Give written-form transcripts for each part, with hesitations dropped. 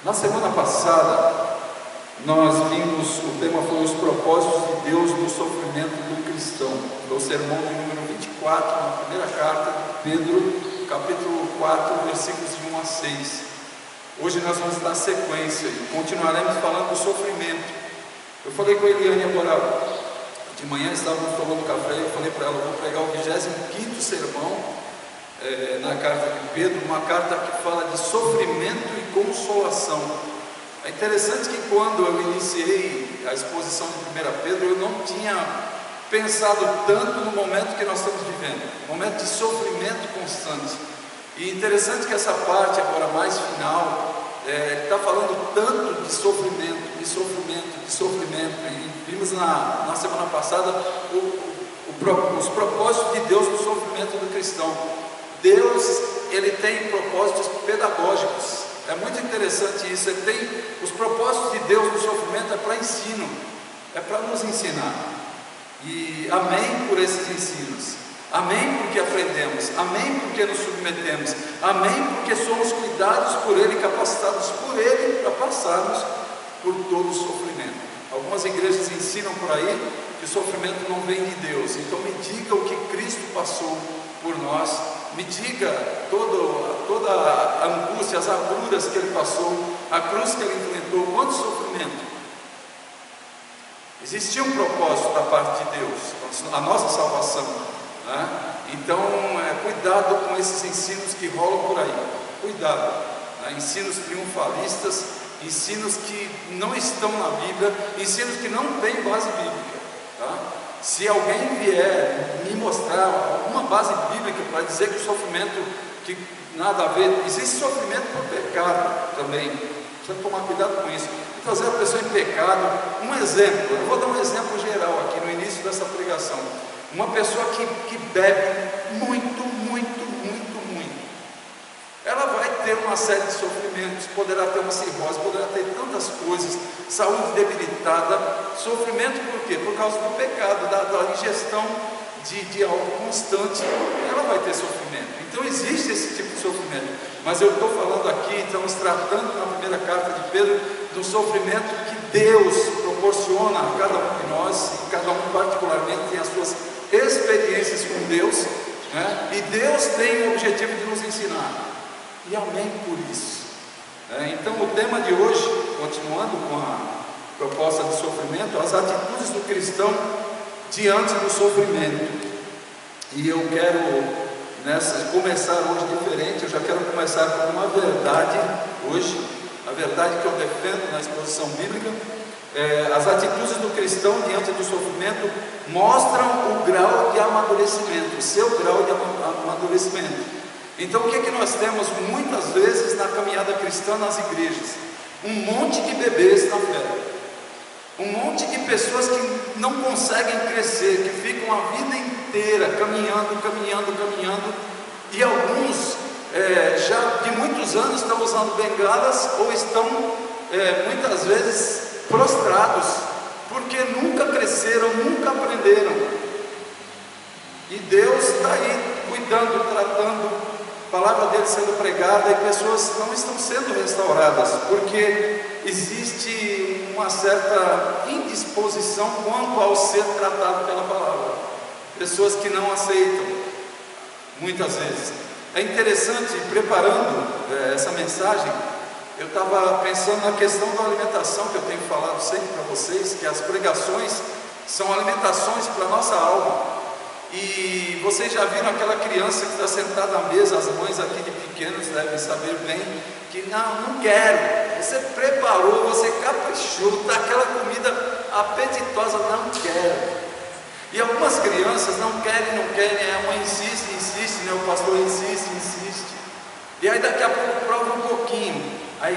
Na semana passada, nós vimos, o tema foi os propósitos de Deus no sofrimento do cristão. Foi o sermão de número 24, na primeira carta de Pedro, capítulo 4, versículos de 1 a 6. Hoje nós vamos dar sequência e continuaremos falando do sofrimento. Eu falei com a Eliane agora de manhã, estávamos tomando café, eu falei para ela, vou pregar o 25º sermão na carta de Pedro, uma carta que fala de sofrimento e consolação. É interessante que quando eu iniciei a exposição de 1 Pedro, eu não tinha pensado tanto no momento que nós estamos vivendo, um momento de sofrimento constante. E interessante que essa parte agora mais final está falando tanto de sofrimento, de sofrimento, de sofrimento. E vimos na semana passada os propósitos de Deus no sofrimento do cristão. Deus, ele tem propósitos pedagógicos. É muito interessante isso. Ele tem os propósitos de Deus no sofrimento, é para ensino, é para nos ensinar. E amém por esses ensinos. Amém porque aprendemos, amém porque nos submetemos, amém porque somos cuidados por Ele, capacitados por Ele para passarmos por todo o sofrimento. Algumas igrejas ensinam por aí que o sofrimento não vem de Deus. Então me diga o que Cristo passou por nós, me diga toda a angústia, as agruras que Ele passou, a cruz que Ele enfrentou, quanto sofrimento. Existia um propósito da parte de Deus, a nossa salvação, né? Então, cuidado com esses ensinos que rolam por aí, cuidado, né? Ensinos triunfalistas, ensinos que não estão na Bíblia, ensinos que não têm base bíblica, tá? Se alguém vier me mostrar alguma base bíblica para dizer que o sofrimento, que nada a ver, existe sofrimento por pecado também, precisa tomar cuidado com isso, trazer a pessoa em pecado. Um exemplo, eu vou dar um exemplo geral aqui no início dessa pregação. Uma pessoa que bebe muito, ela vai ter uma série de sofrimentos, poderá ter uma cirrose, poderá ter tantas coisas, saúde debilitada, sofrimento por quê? Por causa do pecado, da ingestão de algo constante, ela vai ter sofrimento. Então existe esse tipo de sofrimento, mas eu estou falando aqui, estamos tratando na primeira carta de Pedro, do sofrimento que Deus proporciona a cada um de nós, e cada um particularmente tem as suas experiências com Deus, né? E Deus tem o objetivo de nos ensinar, e amém por isso. Então o tema de hoje, continuando com a proposta de sofrimento, as atitudes do cristão diante do sofrimento. E eu quero começar hoje diferente. Eu já quero começar com uma verdade hoje, a verdade que eu defendo na exposição bíblica. As atitudes do cristão diante do sofrimento mostram o grau de amadurecimento, o seu grau de amadurecimento. Então o que é que nós temos muitas vezes na caminhada cristã nas igrejas? Um monte de bebês na fé, um monte de pessoas que não conseguem crescer, que ficam a vida inteira caminhando, e alguns já de muitos anos estão usando bengalas ou estão muitas vezes prostrados, porque nunca cresceram, nunca aprenderam. E Deus está aí cuidando, tratando, a palavra dele sendo pregada, e pessoas não estão sendo restauradas, porque existe uma certa indisposição quanto ao ser tratado pela palavra. Pessoas que não aceitam, muitas vezes. É interessante, preparando essa mensagem, eu estava pensando na questão da alimentação, que eu tenho falado sempre para vocês, que as pregações são alimentações para a nossa alma. E vocês já viram aquela criança que está sentada à mesa, as mães aqui de pequenos devem saber bem, que não quero, você preparou, você caprichou, está aquela comida apetitosa, não quero. E algumas crianças não querem, a mãe insiste, né? O pastor insiste, e aí daqui a pouco prova um pouquinho, aí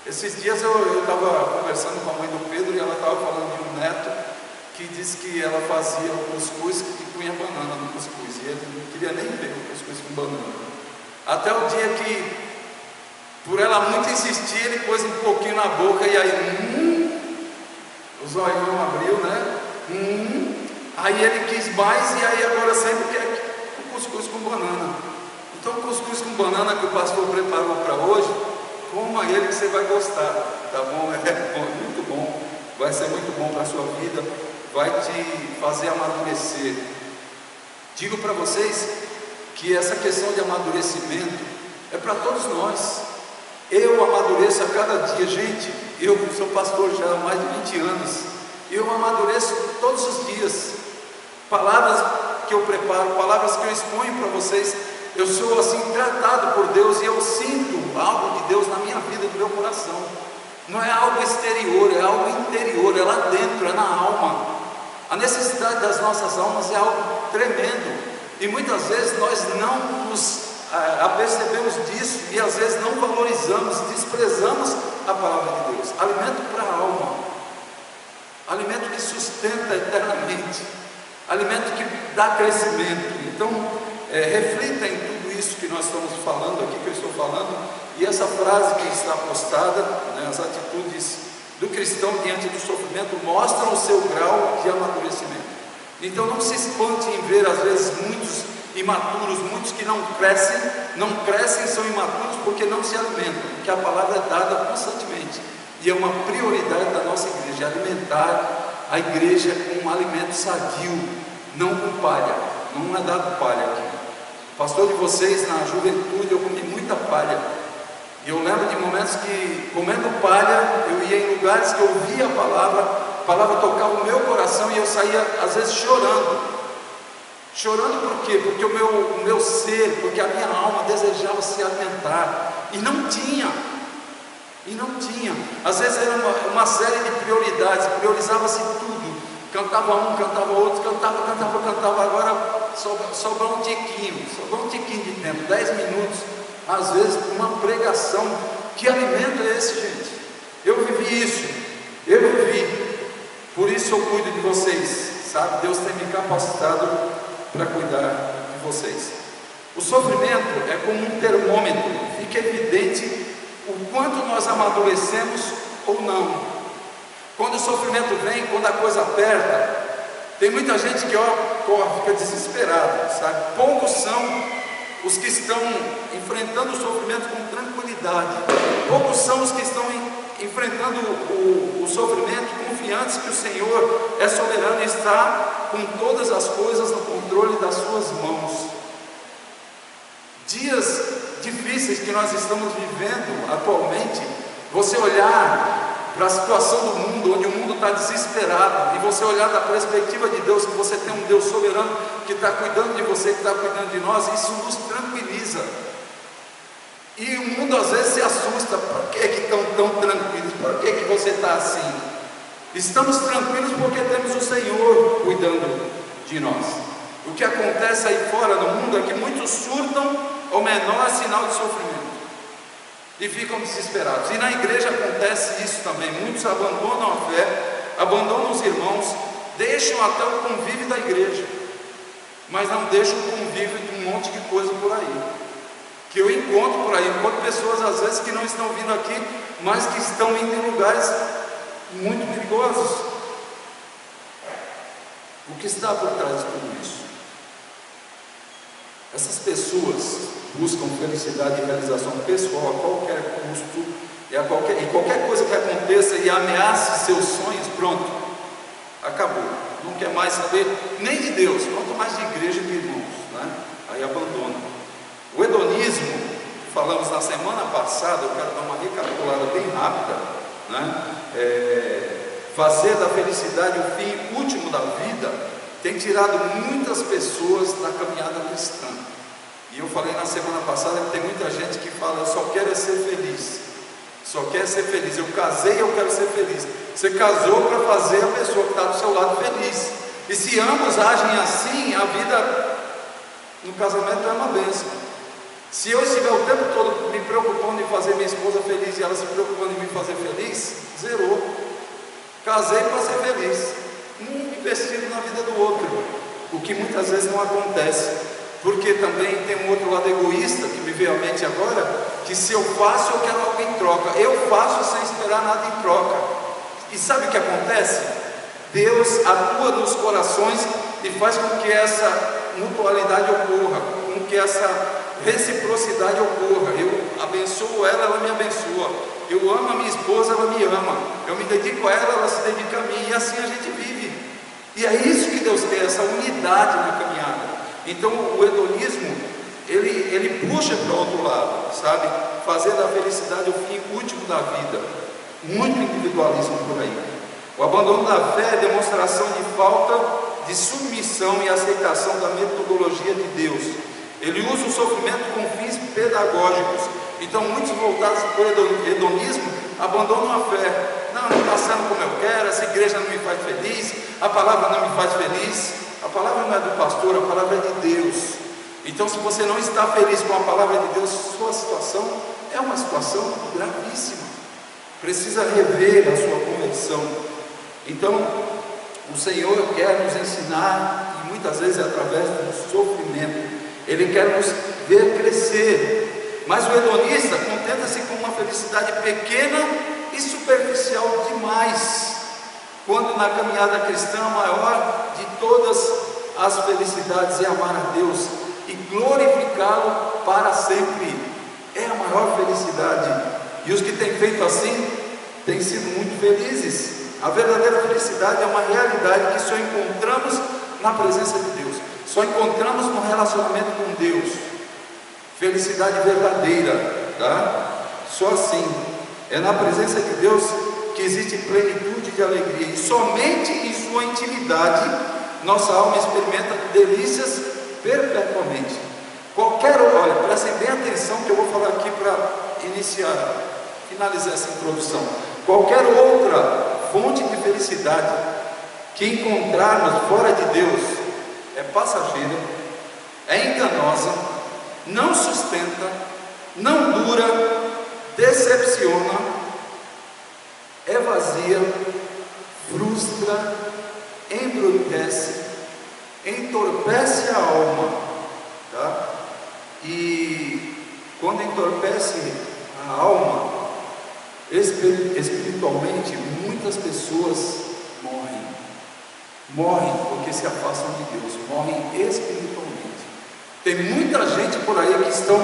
esses dias eu estava conversando com a mãe do Pedro, e ela estava falando de um neto que disse que ela fazia o cuscuz que punha banana no cuscuz, e ele não queria nem ver o cuscuz com banana, até o dia que, por ela muito insistir, ele pôs um pouquinho na boca, e aí o zóio abriu, né? Aí ele quis mais, e aí agora sempre quer o cuscuz com banana. Então o cuscuz com banana que o pastor preparou para hoje coma ele que você vai gostar, tá bom? É muito bom, vai ser muito bom para a sua vida, vai te fazer amadurecer. Digo para vocês que essa questão de amadurecimento é para todos nós. Eu amadureço a cada dia, gente. Eu sou pastor já há mais de 20 anos, eu amadureço todos os dias. Palavras que eu preparo, palavras que eu exponho para vocês, eu sou assim tratado por Deus e eu sinto algo de Deus na minha vida, no meu coração. Não é algo exterior, é algo interior, é lá dentro, é na alma. A necessidade das nossas almas é algo tremendo e muitas vezes nós não nos apercebemos disso e às vezes não valorizamos, desprezamos a palavra de Deus. Alimento para a alma, alimento que sustenta eternamente, alimento que dá crescimento. Então reflita em tudo isso que nós estamos falando aqui, que eu estou falando, e essa frase que está postada, né, as atitudes do cristão diante do sofrimento mostram o seu grau de amadurecimento. Então não se espante em ver às vezes muitos imaturos, muitos que não crescem, são imaturos porque não se alimentam, porque a palavra é dada constantemente, e é uma prioridade da nossa igreja, alimentar a igreja com um alimento sadio, não com palha. Não é dado palha aqui. Pastor de vocês, na juventude eu comi muita palha, e eu lembro de momentos que, comendo palha, eu ia em lugares que eu ouvia a palavra tocava o meu coração e eu saía às vezes chorando. Chorando por quê? Porque o meu ser, porque a minha alma desejava se alimentar e não tinha. Às vezes era uma série de prioridades, priorizava-se tudo. Cantava um, cantava outro, cantava, agora sobrou um tiquinho de tempo, 10 minutos, às vezes uma pregação. Que alimento é esse, gente? Eu vivi isso, por isso eu cuido de vocês, sabe? Deus tem me capacitado para cuidar de vocês. O sofrimento é como um termômetro, fica evidente o quanto nós amadurecemos ou não. Quando o sofrimento vem, quando a coisa aperta, tem muita gente que corre, fica desesperado, sabe? Poucos são os que estão enfrentando o sofrimento com tranquilidade. Poucos são os que estão enfrentando o sofrimento confiantes que o Senhor é soberano e está com todas as coisas no controle das suas mãos. Dias difíceis que nós estamos vivendo atualmente, você olhar para a situação do mundo, onde o mundo está desesperado, e você olhar da perspectiva de Deus, que você tem um Deus soberano que está cuidando de você, que está cuidando de nós, isso nos tranquiliza. E o mundo às vezes se assusta. Por que estão tão tranquilos? Por que você está assim? Estamos tranquilos porque temos o Senhor cuidando de nós. O que acontece aí fora no mundo é que muitos surtam ao menor sinal de sofrimento e ficam desesperados. E na igreja acontece isso também. Muitos abandonam a fé, abandonam os irmãos, deixam até o convívio da igreja, mas não deixam o convívio de um monte de coisa por aí, que eu encontro por aí. Encontro pessoas às vezes que não estão vindo aqui, mas que estão indo em lugares muito perigosos. O que está por trás de tudo isso? Essas pessoas buscam felicidade e realização pessoal a qualquer custo, e qualquer coisa que aconteça e ameace seus sonhos, pronto, acabou. Não quer mais saber nem de Deus, quanto mais de igreja e de irmãos, né? Aí abandona. O hedonismo, falamos na semana passada, eu quero dar uma recapitulada bem rápida, né? Fazer da felicidade o fim último da vida tem tirado muitas pessoas da caminhada cristã. E eu falei na semana passada que tem muita gente que fala: eu só quero ser feliz, só quer ser feliz. Eu casei, eu quero ser feliz. Você casou para fazer a pessoa que está do seu lado feliz, e se ambos agem assim, a vida no casamento é uma bênção. Se eu estiver o tempo todo me preocupando em fazer minha esposa feliz e ela se preocupando em me fazer feliz, zerou. Casei para ser feliz, um investido na vida do outro, o que muitas vezes não acontece, porque também tem um outro lado egoísta que me veio à mente agora, que se eu faço, eu quero algo em troca. Eu faço sem esperar nada em troca. E sabe o que acontece? Deus atua nos corações e faz com que essa mutualidade ocorra, com que essa reciprocidade ocorra. Eu abençoo ela, ela me abençoa. eu amo a minha esposa, ela me ama, eu me dedico a ela, ela se dedica a mim, e assim a gente vive. E é isso que Deus quer, essa unidade na caminhada. Então o hedonismo, ele puxa para o outro lado, sabe? Fazendo a felicidade o fim último da vida. Muito individualismo por aí. O abandono da fé é demonstração de falta de submissão e aceitação da metodologia de Deus. Ele usa o sofrimento com fins pedagógicos. Então muitos voltados para o hedonismo abandonam a fé. Não está sendo como eu quero, essa igreja não me faz feliz, a palavra não me faz feliz. A palavra não é do pastor, a palavra é de Deus. Então se você não está feliz com a palavra de Deus, sua situação é uma situação gravíssima. Precisa rever a sua conversão. Então o Senhor quer nos ensinar, e muitas vezes é através do sofrimento. Ele quer nos ver crescer. Mas o hedonista contenta-se com uma felicidade pequena e superficial demais, quando na caminhada cristã a maior de todas as felicidades é amar a Deus e glorificá-lo para sempre. É a maior felicidade. E os que têm feito assim têm sido muito felizes. A verdadeira felicidade é uma realidade que só encontramos na presença de Deus, só encontramos no relacionamento com Deus. Felicidade verdadeira, tá? Só assim. É na presença de Deus que existe plenitude de alegria, e somente em sua intimidade nossa alma experimenta delícias perpetuamente. Olha, prestem bem atenção que eu vou falar aqui para finalizar essa introdução. Qualquer outra fonte de felicidade que encontrarmos fora de Deus é passageira, é enganosa, não sustenta, não dura, decepciona, é vazia, frustra, embrutece, entorpece a alma, tá? E quando entorpece a alma, espiritualmente, muitas pessoas morrem porque se afastam de Deus, morrem espiritualmente. Tem muita gente por aí que estão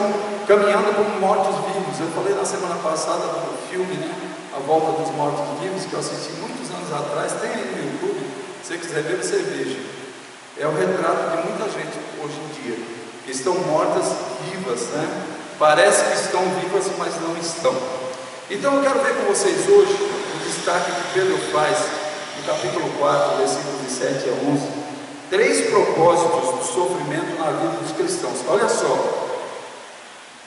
caminhando como mortos-vivos. Eu falei na semana passada do filme, né? A Volta dos Mortos-Vivos, que eu assisti muitos anos atrás, tem aí no YouTube, se você quiser ver, você veja. É o retrato de muita gente hoje em dia, que estão mortas-vivas, né? Parece que estão vivas, mas não estão. Então eu quero ver com vocês hoje o destaque que Pedro faz no capítulo 4, versículos de 7 a 11, 3 propósitos do sofrimento na vida dos cristãos. Olha só,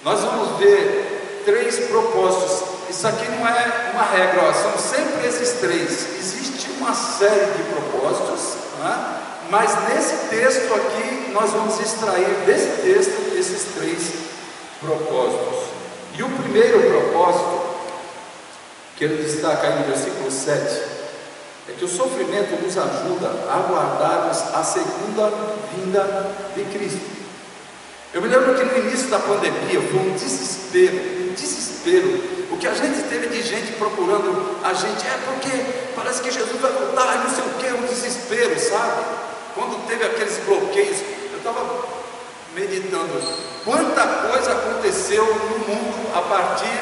nós vamos ver 3 propósitos. Isso aqui não é uma regra, ó, são sempre esses 3. Existe uma série de propósitos, né? Mas nesse texto aqui nós vamos extrair desse texto esses 3 propósitos. E o primeiro propósito que ele destaca aí no versículo 7 é que o sofrimento nos ajuda a aguardarmos a segunda vinda de Cristo. Eu me lembro que no início da pandemia foi um desespero. O que a gente teve de gente procurando a gente, porque parece que Jesus vai voltar, não sei o que, um desespero, sabe? Quando teve aqueles bloqueios, eu estava meditando, quanta coisa aconteceu no mundo a partir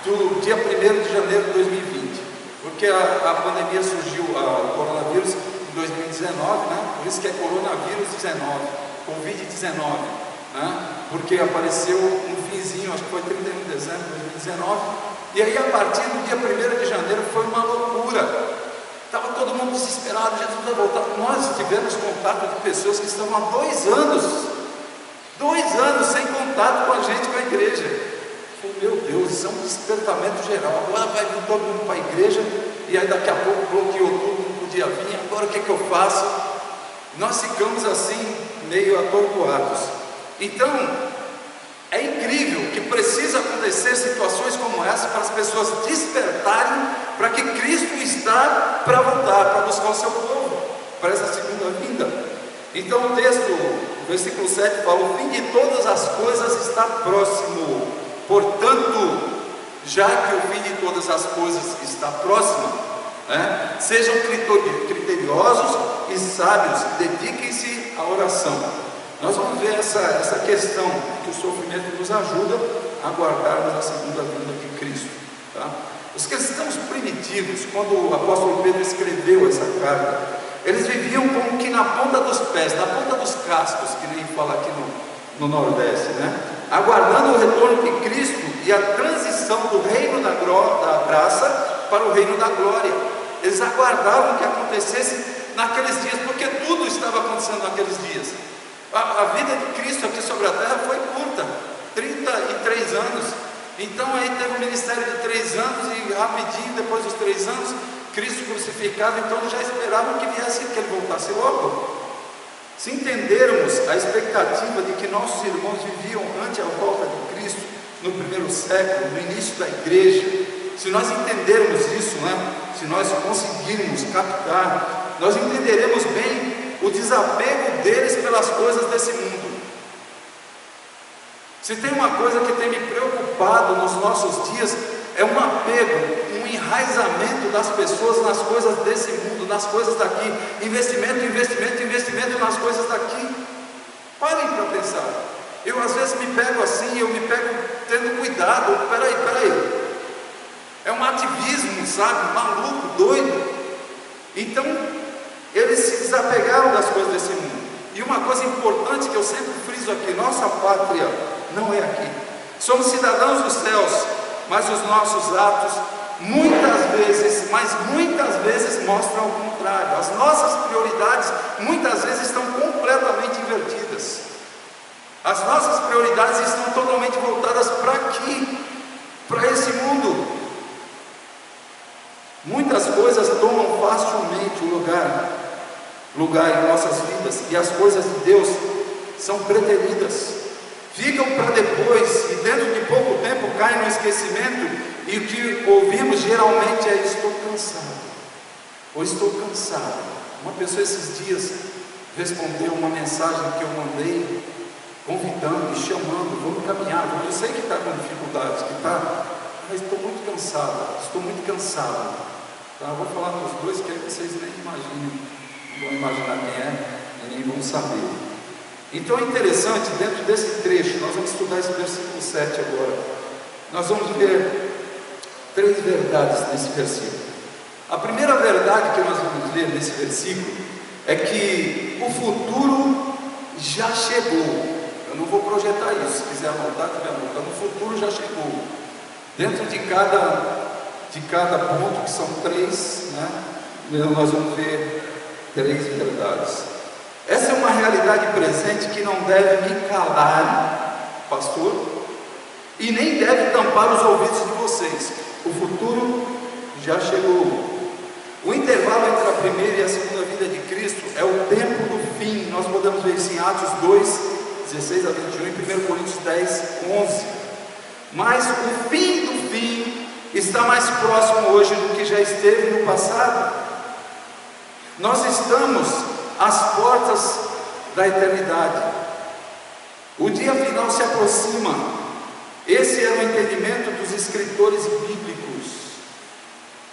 do dia 1º de janeiro de 2020, porque a pandemia surgiu, o coronavírus, em 2019, né? Por isso que é coronavírus 19, Covid-19, né? Porque apareceu no finzinho, acho que foi 31 de dezembro de 2019, e aí a partir do dia 1º de janeiro foi uma loucura. Estava todo mundo desesperado, Jesus vai voltar. Nós tivemos contato de pessoas que estavam há 2 anos sem contato com a gente, com a igreja. Eu falei, meu Deus, isso é um despertamento geral. Agora vai vir todo mundo para a igreja, e aí daqui a pouco bloqueou tudo, não podia vir. Agora o que eu faço? Nós ficamos assim, meio atordoados. Então, é incrível que precisa acontecer situações como essa para as pessoas despertarem para que Cristo está para voltar, para buscar o seu povo, para essa segunda vinda. Então o texto, o versículo 7 fala: o fim de todas as coisas está próximo. Portanto, já que o fim de todas as coisas está próximo, né, sejam criteriosos e sábios, dediquem-se à oração. Nós vamos ver essa questão que o sofrimento nos ajuda a guardarmos a segunda vinda de Cristo, tá? tá? Os cristãos primitivos, quando o apóstolo Pedro escreveu essa carta, eles viviam como que na ponta dos pés, na ponta dos cascos, que nem fala aqui no Nordeste, né? Aguardando o retorno de Cristo e a transição do reino da graça para o reino da glória. Eles aguardavam que acontecesse naqueles dias, porque tudo estava acontecendo naqueles dias. A vida de Cristo aqui sobre a terra foi curta, 33 anos. Então aí teve um ministério de 3 anos, e rapidinho, depois dos 3 anos, Cristo crucificado. Então eles já esperavam que ele voltasse logo. Se entendermos a expectativa de que nossos irmãos viviam ante a volta de Cristo no primeiro século, no início da igreja, se nós entendermos isso, né? Se nós conseguirmos captar, nós entenderemos bem o desapego deles pelas coisas desse mundo. Se tem uma coisa que tem me preocupado nos nossos dias, é um apego, um enraizamento das pessoas nas coisas desse mundo, nas coisas daqui. Investimento nas coisas daqui. Parem para pensar. Eu às vezes me pego assim, eu me pego tendo cuidado. Peraí. É um ativismo, sabe? Maluco, doido. Então, eles se desapegaram das coisas desse mundo. E uma coisa importante que eu sempre friso aqui: nossa pátria não é aqui. Somos cidadãos dos céus, mas os nossos atos muitas vezes mostram o contrário. As nossas prioridades muitas vezes estão completamente invertidas. As nossas prioridades estão totalmente voltadas para aqui, para esse mundo. Muitas coisas tomam facilmente o lugar em nossas vidas, e as coisas de Deus são preteridas, ficam para depois, e dentro de pouco tempo caem no esquecimento. E o que ouvimos geralmente é: estou cansado, ou estou cansado. Uma pessoa esses dias respondeu uma mensagem que eu mandei, convidando e chamando: vamos caminhar. Eu sei que está com dificuldades, mas estou muito cansado, tá? Vou falar dos dois, que aí vocês nem imaginam, não vão imaginar quem é, e nem vão saber. Então é interessante, dentro desse trecho, nós vamos estudar esse versículo 7 agora. Nós vamos ver 3 verdades nesse versículo. A primeira verdade que nós vamos ver nesse versículo é que o futuro já chegou. Eu não vou projetar isso, se quiser anotar, o futuro já chegou. Dentro de cada ponto, que são 3, né, nós vamos ver 3 verdades. Essa é uma realidade presente que não deve me calar, pastor, e nem deve tampar os ouvidos de vocês. O futuro já chegou. O intervalo entre a primeira e a segunda vinda de Cristo é o tempo do fim. Nós podemos ver isso em Atos 2, 16 a 21, e 1 Coríntios 10, 11. Mas o fim do fim está mais próximo hoje do que já esteve no passado. Nós estamos às portas da eternidade. O dia final se aproxima. Esse é o entendimento dos escritores bíblicos,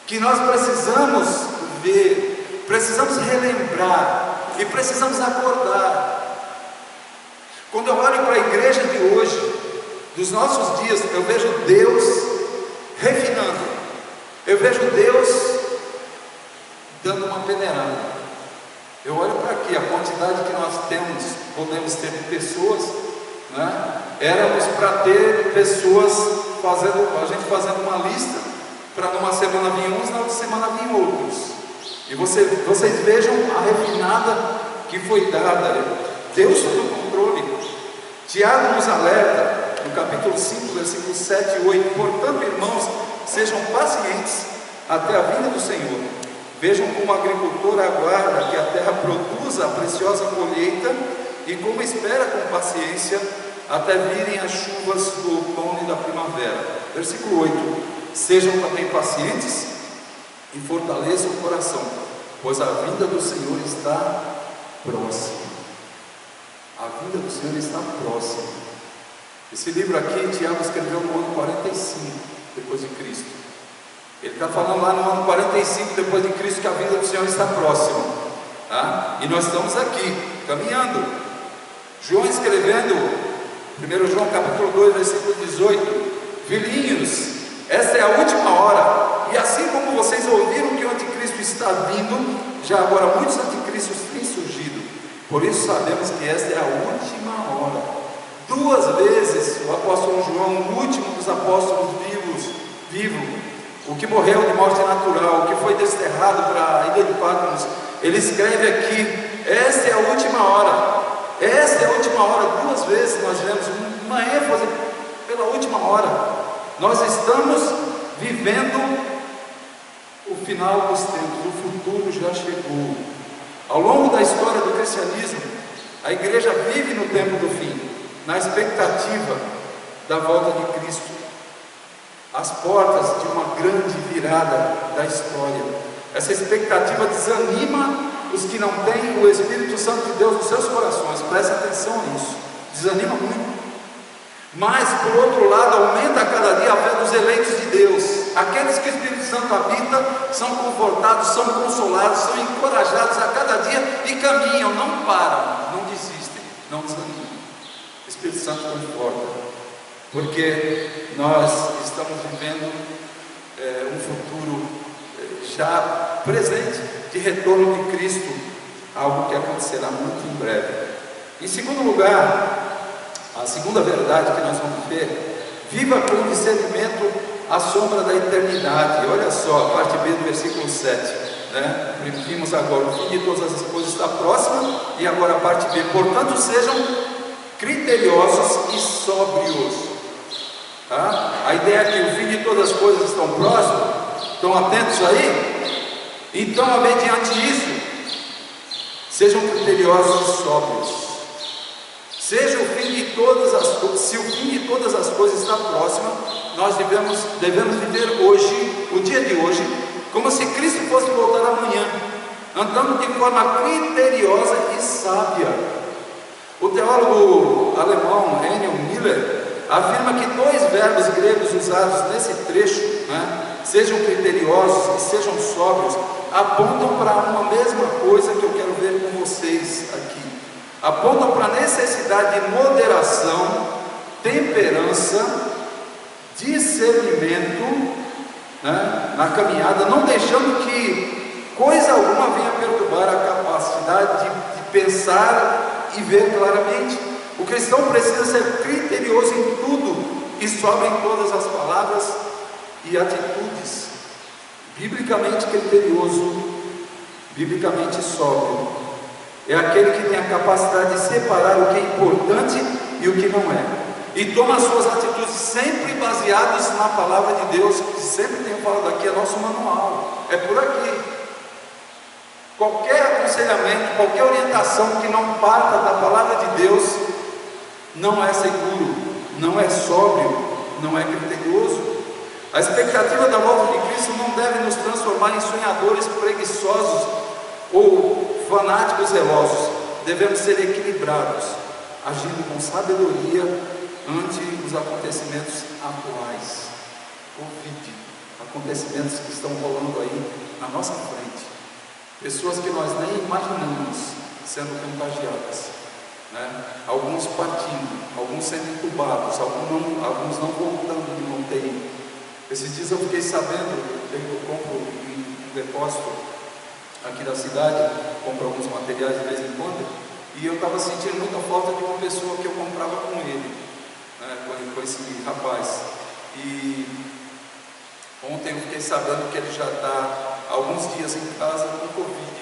que nós precisamos ver, precisamos relembrar e precisamos acordar. Quando eu olho para a igreja de hoje, dos nossos dias, eu vejo Deus refinando, eu vejo Deus dando uma peneirada. Eu olho para aqui, a quantidade que nós podemos ter de pessoas, né? Éramos para ter pessoas a gente fazendo uma lista, para numa semana vir uns, na outra semana vir outros. E vocês vejam a refinada que foi dada. Deus sob o controle. Tiago nos alerta, no capítulo 5, versículos 7 e 8: portanto, irmãos, sejam pacientes até a vinda do Senhor. Vejam como o agricultor aguarda que a terra produza a preciosa colheita, e como espera com paciência até virem as chuvas do outono e da primavera. Versículo 8: sejam também pacientes e fortaleçam o coração, pois a vinda do Senhor está próxima. A vinda do Senhor está próxima. Esse livro aqui, Tiago escreveu no ano 45 depois de Cristo. Ele está falando lá no ano 45 depois de Cristo que a vinda do Senhor está próxima, tá? E nós estamos aqui, caminhando. João escrevendo, 1 João capítulo 2, versículo 18: filhinhos, esta é é a última hora, e assim como vocês ouviram que o anticristo está vindo, já agora muitos anticristos têm surgido, por isso sabemos que esta é a última hora. 2 vezes o apóstolo João, o último dos apóstolos vivo, o que morreu de morte natural, o que foi desterrado para a ilha de Patmos, ele escreve aqui: esta é a última hora. Esta é a última hora. 2 vezes nós vemos uma ênfase pela última hora. Nós estamos vivendo o final dos tempos, o futuro já chegou. Ao longo da história do cristianismo, a igreja vive no tempo do fim, na expectativa da volta de Cristo, às portas de uma grande virada da história. Essa expectativa desanima os que não têm o Espírito Santo de Deus nos seus corações. Preste atenção nisso, desanima muito. Mas, por outro lado, aumenta a cada dia a fé dos eleitos de Deus. Aqueles que o Espírito Santo habita são confortados, são consolados, são encorajados a cada dia e caminham, não param, não desistem, não desanimam. O Espírito Santo conforta, porque nós estamos vivendo um futuro já presente de retorno de Cristo, algo que acontecerá muito em breve. Em segundo lugar, a segunda verdade que nós vamos ver: viva com discernimento a sombra da eternidade. Olha só, a parte B do versículo 7, né? Vimos agora: o fim de todas as coisas está próximo, e agora a parte B: portanto sejam criteriosos e sóbrios. Tá? A ideia é que o fim de todas as coisas estão próximos. Estão atentos aí? Então, mediante isso, sejam criteriosos e sóbrios. Seja o fim de todas as coisas. Se o fim de todas as coisas está próximo, nós devemos viver hoje, o dia de hoje, como se Cristo fosse voltar amanhã, andando de forma criteriosa e sábia. O teólogo alemão Heinrich Miller afirma que 2 verbos gregos usados nesse trecho, né, sejam criteriosos e sejam sóbrios, apontam para uma mesma coisa que eu quero ver com vocês aqui. Apontam para a necessidade de moderação, temperança, discernimento, né, na caminhada, não deixando que coisa alguma venha perturbar a capacidade de pensar e ver claramente. O cristão precisa ser criterioso em tudo e sóbrio em todas as palavras e atitudes. Biblicamente criterioso, biblicamente sóbrio, é aquele que tem a capacidade de separar o que é importante e o que não é, e toma as suas atitudes sempre baseadas na palavra de Deus, que sempre tenho falado aqui, é nosso manual, é por aqui. Qualquer aconselhamento, qualquer orientação que não parta da palavra de Deus não é seguro, não é sóbrio, não é criterioso. A expectativa da volta de Cristo não deve nos transformar em sonhadores preguiçosos ou fanáticos zelosos. Devemos ser equilibrados, agindo com sabedoria ante os acontecimentos atuais. Covid, acontecimentos que estão rolando aí na nossa frente, pessoas que nós nem imaginamos sendo contagiadas, né? Alguns partindo, alguns sendo entubados, alguns não voltando de UTI. Esses dias eu fiquei sabendo, eu compro um depósito aqui da cidade, compro alguns materiais de vez em quando, e eu estava sentindo muita falta de uma pessoa que eu comprava com ele, né, com esse rapaz. E ontem eu fiquei sabendo que ele já está há alguns dias em casa com Covid.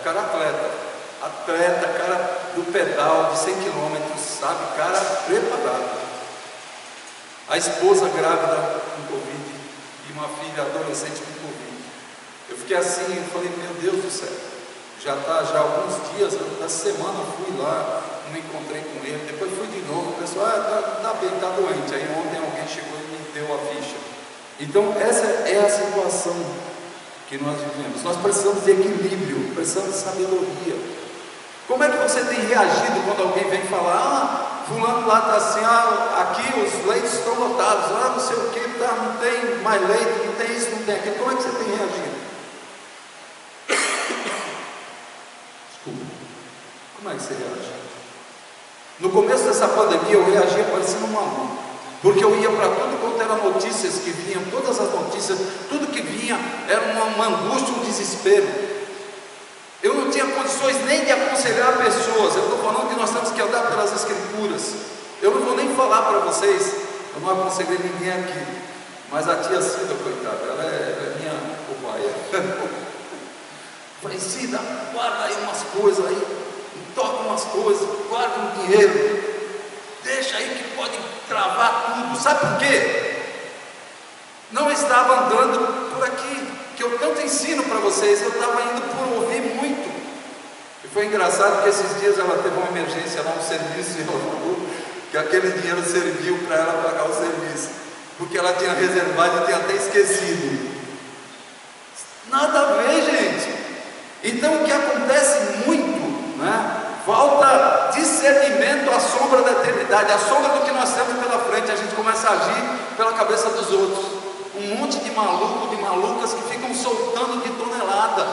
Cara atleta, cara do pedal de 100 km, sabe, cara preparado. A esposa grávida com Covid e uma filha adolescente com Covid. Eu fiquei assim, eu falei, meu Deus do céu, já há alguns dias, na semana eu fui lá, me encontrei com ele, depois fui de novo, o pessoal, tá bem, tá doente. Aí ontem alguém chegou e me deu a ficha. Então essa é a situação que nós vivemos. Nós precisamos de equilíbrio, precisamos de sabedoria. Como é que você tem reagido quando alguém vem falar, fulano lá está assim, aqui os leitos estão lotados, não sei o que, não tem mais leito, não tem isso, não tem aquilo. Como é que você tem reagido? Desculpa. Como é que você reage? No começo dessa pandemia eu reagia parecendo um maluco. porque eu ia para tudo quanto era notícias que vinham, todas as notícias, tudo que vinha era uma angústia, um desespero. Eu não tinha condições nem de aconselhar pessoas. Eu estou falando que nós temos que andar pelas Escrituras. Eu não vou nem falar para vocês, eu não aconselhei ninguém aqui, mas a tia Cida, coitada, ela é minha cobaia. Falei, Cida, guarda aí umas coisas aí, toca umas coisas, guarda um dinheiro, deixa aí que pode travar tudo. Sabe por quê? Não estava andando por aqui, que eu tanto ensino para vocês, eu estava indo por ouvir muito. E foi engraçado que esses dias ela teve uma emergência lá no serviço e ela falou que aquele dinheiro serviu para ela pagar o serviço, porque ela tinha reservado e tinha até esquecido. Nada a ver, gente. Então o que acontece muito, né? Falta discernimento à sombra da eternidade, à sombra do que nós temos pela frente. A gente começa a agir pela cabeça dos outros. Um monte de maluco, de malucas que ficam soltando de tonelada,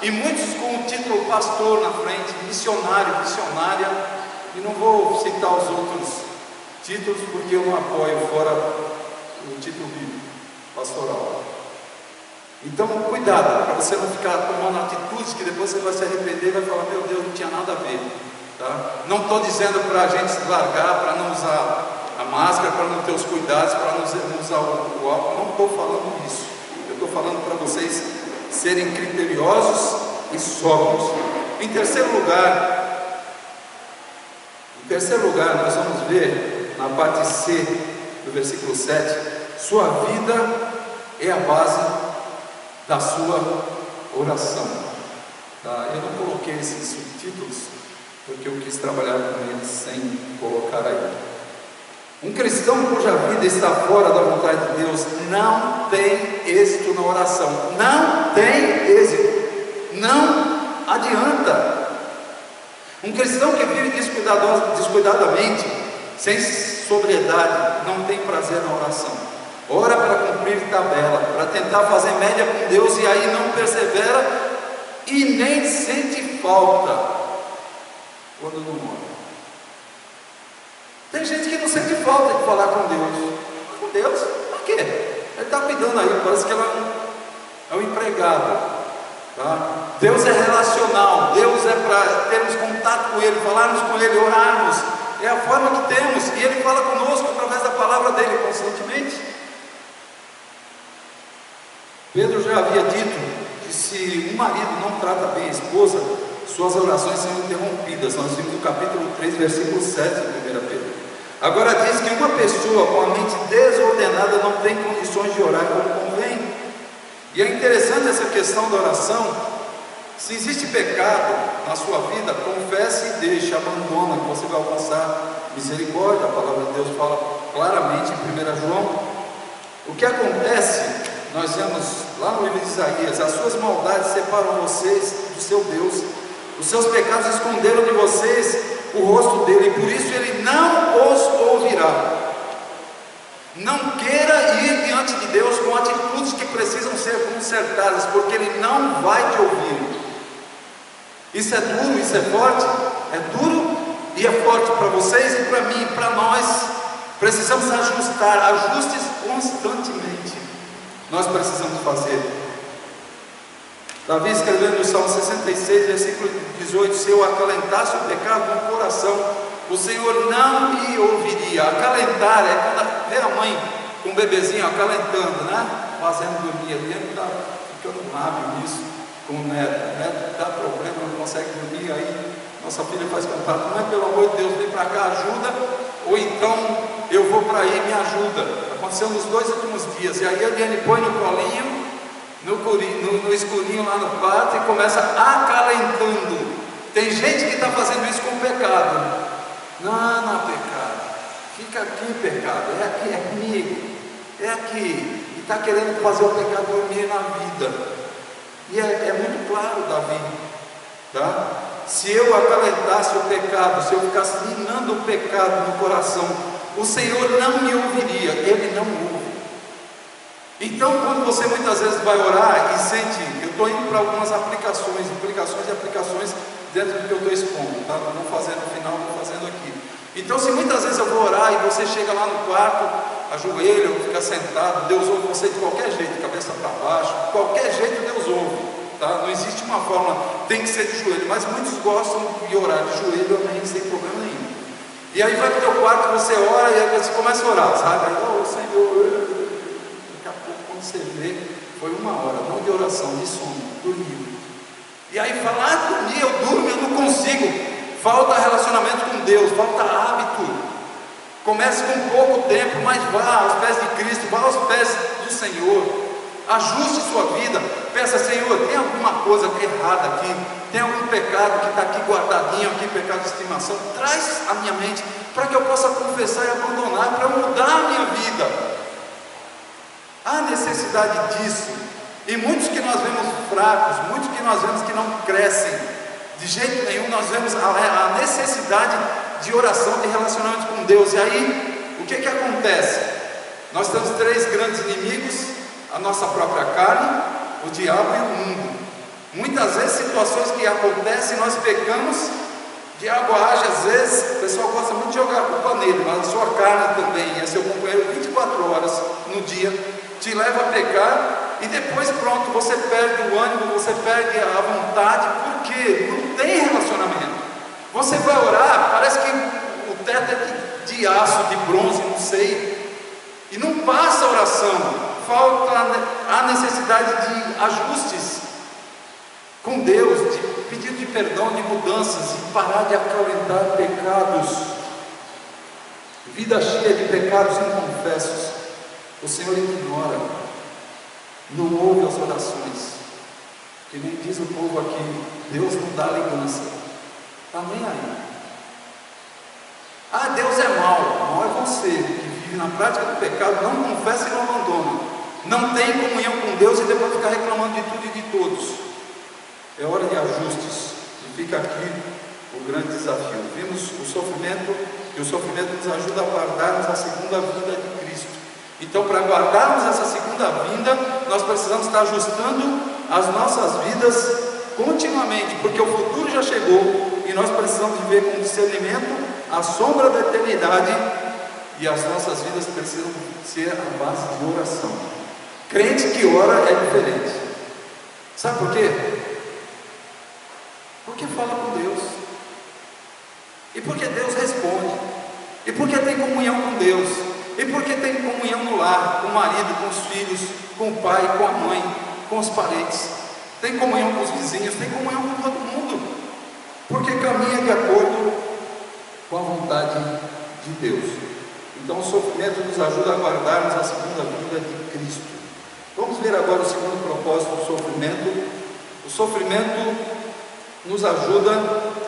e muitos com o título pastor na frente, missionário, missionária, e não vou citar os outros títulos porque eu não apoio fora o título bíblico pastoral. Então cuidado, para você não ficar tomando atitudes que depois você vai se arrepender e vai falar, meu Deus, não tinha nada a ver, tá? Não estou dizendo para a gente se largar, para não usar a máscara, para não ter os cuidados, para não usar o álcool, não estou falando isso. Eu estou falando para vocês serem criteriosos e sóbrios. Em terceiro lugar, nós vamos ver na parte C do versículo 7, sua vida é a base da sua oração. Tá? Eu não coloquei esses subtítulos porque eu quis trabalhar com eles sem colocar aí. Um cristão cuja vida está fora da vontade de Deus não tem êxito na oração. Não tem êxito. Não adianta. Um cristão que vive descuidadamente, sem sobriedade, não tem prazer na oração. Ora para cumprir tabela, para tentar fazer média com Deus, e aí não persevera e nem sente falta quando não ora. Tem gente que não sente falta de falar com Deus. Com Deus? Por quê? Ele está cuidando aí, parece que ela é um empregado. Tá? Deus é relacional, Deus é para termos contato com Ele, falarmos com Ele, orarmos. É a forma que temos, e Ele fala conosco através da palavra dEle constantemente. Pedro já havia dito que se um marido não trata bem a esposa, suas orações são interrompidas. Nós vimos no capítulo 3, versículo 7 de 1 Pedro. Agora diz que uma pessoa com a mente desordenada não tem condições de orar como convém. E é interessante essa questão da oração. Se existe pecado na sua vida, confesse e deixe, abandona, que você vai alcançar misericórdia. A palavra de Deus fala claramente em 1 João. O que acontece, nós vemos lá no livro de Isaías, as suas maldades separam vocês do seu Deus, os seus pecados esconderam de vocês o rosto dele, e por isso ele não os ouvirá. Não queira ir diante de Deus com atitudes que precisam ser consertadas, porque Ele não vai te ouvir. Isso é duro, isso é forte, é duro e é forte para vocês e para mim, para nós. Precisamos ajustar, ajustes constantemente. Nós precisamos fazer. Davi escrevendo no Salmo 66, versículo 18: se eu acalentasse o pecado no coração, o Senhor não me ouviria. Acalentar é quando vê a mãe com um bebezinho acalentando, né? Fazendo dormir. O neto está ficando rápido nisso com o neto. O neto dá problema, não consegue dormir. Aí nossa filha faz contato: mãe, pelo amor de Deus, vem para cá, ajuda. Ou então eu vou para aí, me ajuda. Aconteceu nos 2 últimos dias. E aí a Eliane põe no colinho, no escurinho lá no quarto, e começa acalentando. Tem gente que está fazendo isso com o pecado. Não é pecado, fica aqui pecado, é aqui, é comigo, é aqui, e está querendo fazer o pecado dormir na vida. E é muito claro, Davi, tá? Se eu acalentasse o pecado, se eu ficasse minando o pecado no coração, o Senhor não me ouviria. Ele não ouve. Então, quando você muitas vezes vai orar e sente, eu estou indo para algumas aplicações dentro do que eu estou expondo, tá? Não vou fazer no final, vou fazendo aqui. Então, se muitas vezes eu vou orar e você chega lá no quarto, ajoelha ou fica sentado, Deus ouve você de qualquer jeito, cabeça para baixo, qualquer jeito Deus ouve, tá? Não existe uma forma, tem que ser de joelho, mas muitos gostam de orar de joelho, amém, sem problema nenhum. E aí vai para o teu quarto, você ora e aí você começa a orar, sabe? Oh Senhor, daqui a pouco quando você vê, foi uma hora, não de oração, de sono, dormiu. E aí fala, dormir, eu durmo, eu não consigo. Falta relacionamento com Deus, falta hábito. Comece com pouco tempo, mas vá aos pés de Cristo, vá aos pés do Senhor. Ajuste sua vida. Peça, Senhor, tem alguma coisa errada aqui? Tem algum pecado que está aqui guardadinho, aqui, pecado de estimação? Traz à minha mente para que eu possa confessar e abandonar, para eu mudar a minha vida. Há necessidade disso. E muitos que nós vemos fracos, muitos que nós vemos que não crescem, de jeito nenhum, nós vemos a necessidade de oração, de relacionamento com Deus. E aí, o que acontece? Nós temos três grandes inimigos: a nossa própria carne, o diabo e o mundo. Muitas vezes, situações que acontecem, nós pecamos, o diabo age, às vezes, o pessoal gosta muito de jogar a culpa nele, mas a sua carne também, é seu companheiro 24 horas no dia, te leva a pecar. E depois pronto, você perde o ânimo, você perde a vontade, porque não tem relacionamento. Você vai orar, parece que o teto é de aço, de bronze, não sei, e não passa a oração. Falta a necessidade de ajustes com Deus, de pedido de perdão, de mudanças, e parar de acalentar pecados. Vida cheia de pecados inconfessos, o Senhor ignora. Não ouve as orações, que nem diz o povo aqui, Deus não dá ligança, está nem aí. Ah, Deus é mau, mau é você, que vive na prática do pecado, não confessa e não abandona, não tem comunhão com Deus e depois fica reclamando de tudo e de todos. É hora de ajustes, e fica aqui o grande desafio. Vimos o sofrimento, e o sofrimento nos ajuda a guardarmos a segunda vinda de Cristo. Então, para guardarmos essa segunda vinda, nós precisamos estar ajustando as nossas vidas continuamente, porque o futuro já chegou e nós precisamos viver com discernimento à sombra da eternidade, e as nossas vidas precisam ser à base de oração. Crente que ora é diferente. Sabe por quê? Porque fala com Deus, e porque Deus responde, e porque tem comunhão com Deus, e porque tem comunhão no lar, com o marido, com os filhos, com o pai, com a mãe, com os parentes, tem comunhão com os vizinhos, tem comunhão com todo mundo, porque caminha de acordo com a vontade de Deus. Então o sofrimento nos ajuda a guardarmos a segunda vinda de Cristo. Vamos ver agora o segundo propósito do sofrimento. O sofrimento nos ajuda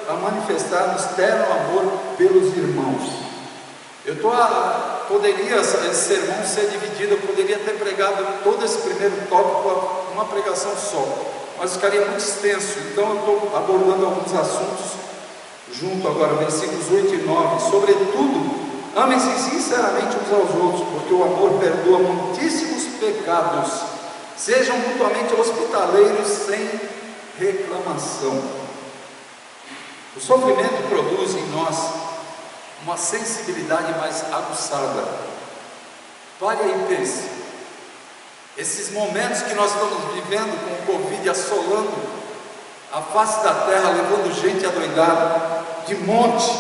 a manifestarmos terno amor pelos irmãos. Poderia esse sermão ser dividido, eu poderia ter pregado todo esse primeiro tópico uma pregação só, mas ficaria muito extenso. Então eu estou abordando alguns assuntos junto agora, versículos 8 e 9. Sobretudo, amem-se sinceramente uns aos outros, porque o amor perdoa muitíssimos pecados. Sejam mutuamente hospitaleiros sem reclamação. O sofrimento produz em nós uma sensibilidade mais aguçada. Pare aí e pense. Esses momentos que nós estamos vivendo com o Covid assolando a face da terra, levando gente adoidada, de monte,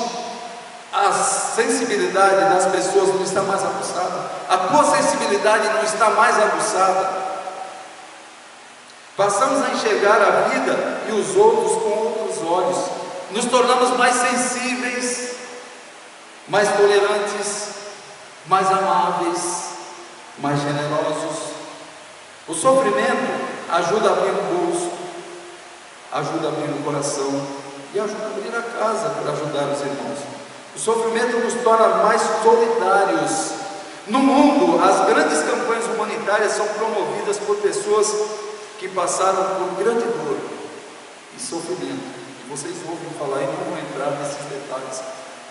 a sensibilidade das pessoas não está mais aguçada. A tua sensibilidade não está mais aguçada. Passamos a enxergar a vida e os outros com outros olhos. Nos tornamos mais sensíveis, mais tolerantes, mais amáveis, mais generosos. O sofrimento ajuda a abrir o bolso, ajuda a abrir o coração e ajuda a abrir a casa para ajudar os irmãos. O sofrimento nos torna mais solidários. No mundo, as grandes campanhas humanitárias são promovidas por pessoas que passaram por grande dor e sofrimento. E vocês ouvem falar e não vão entrar nesses detalhes.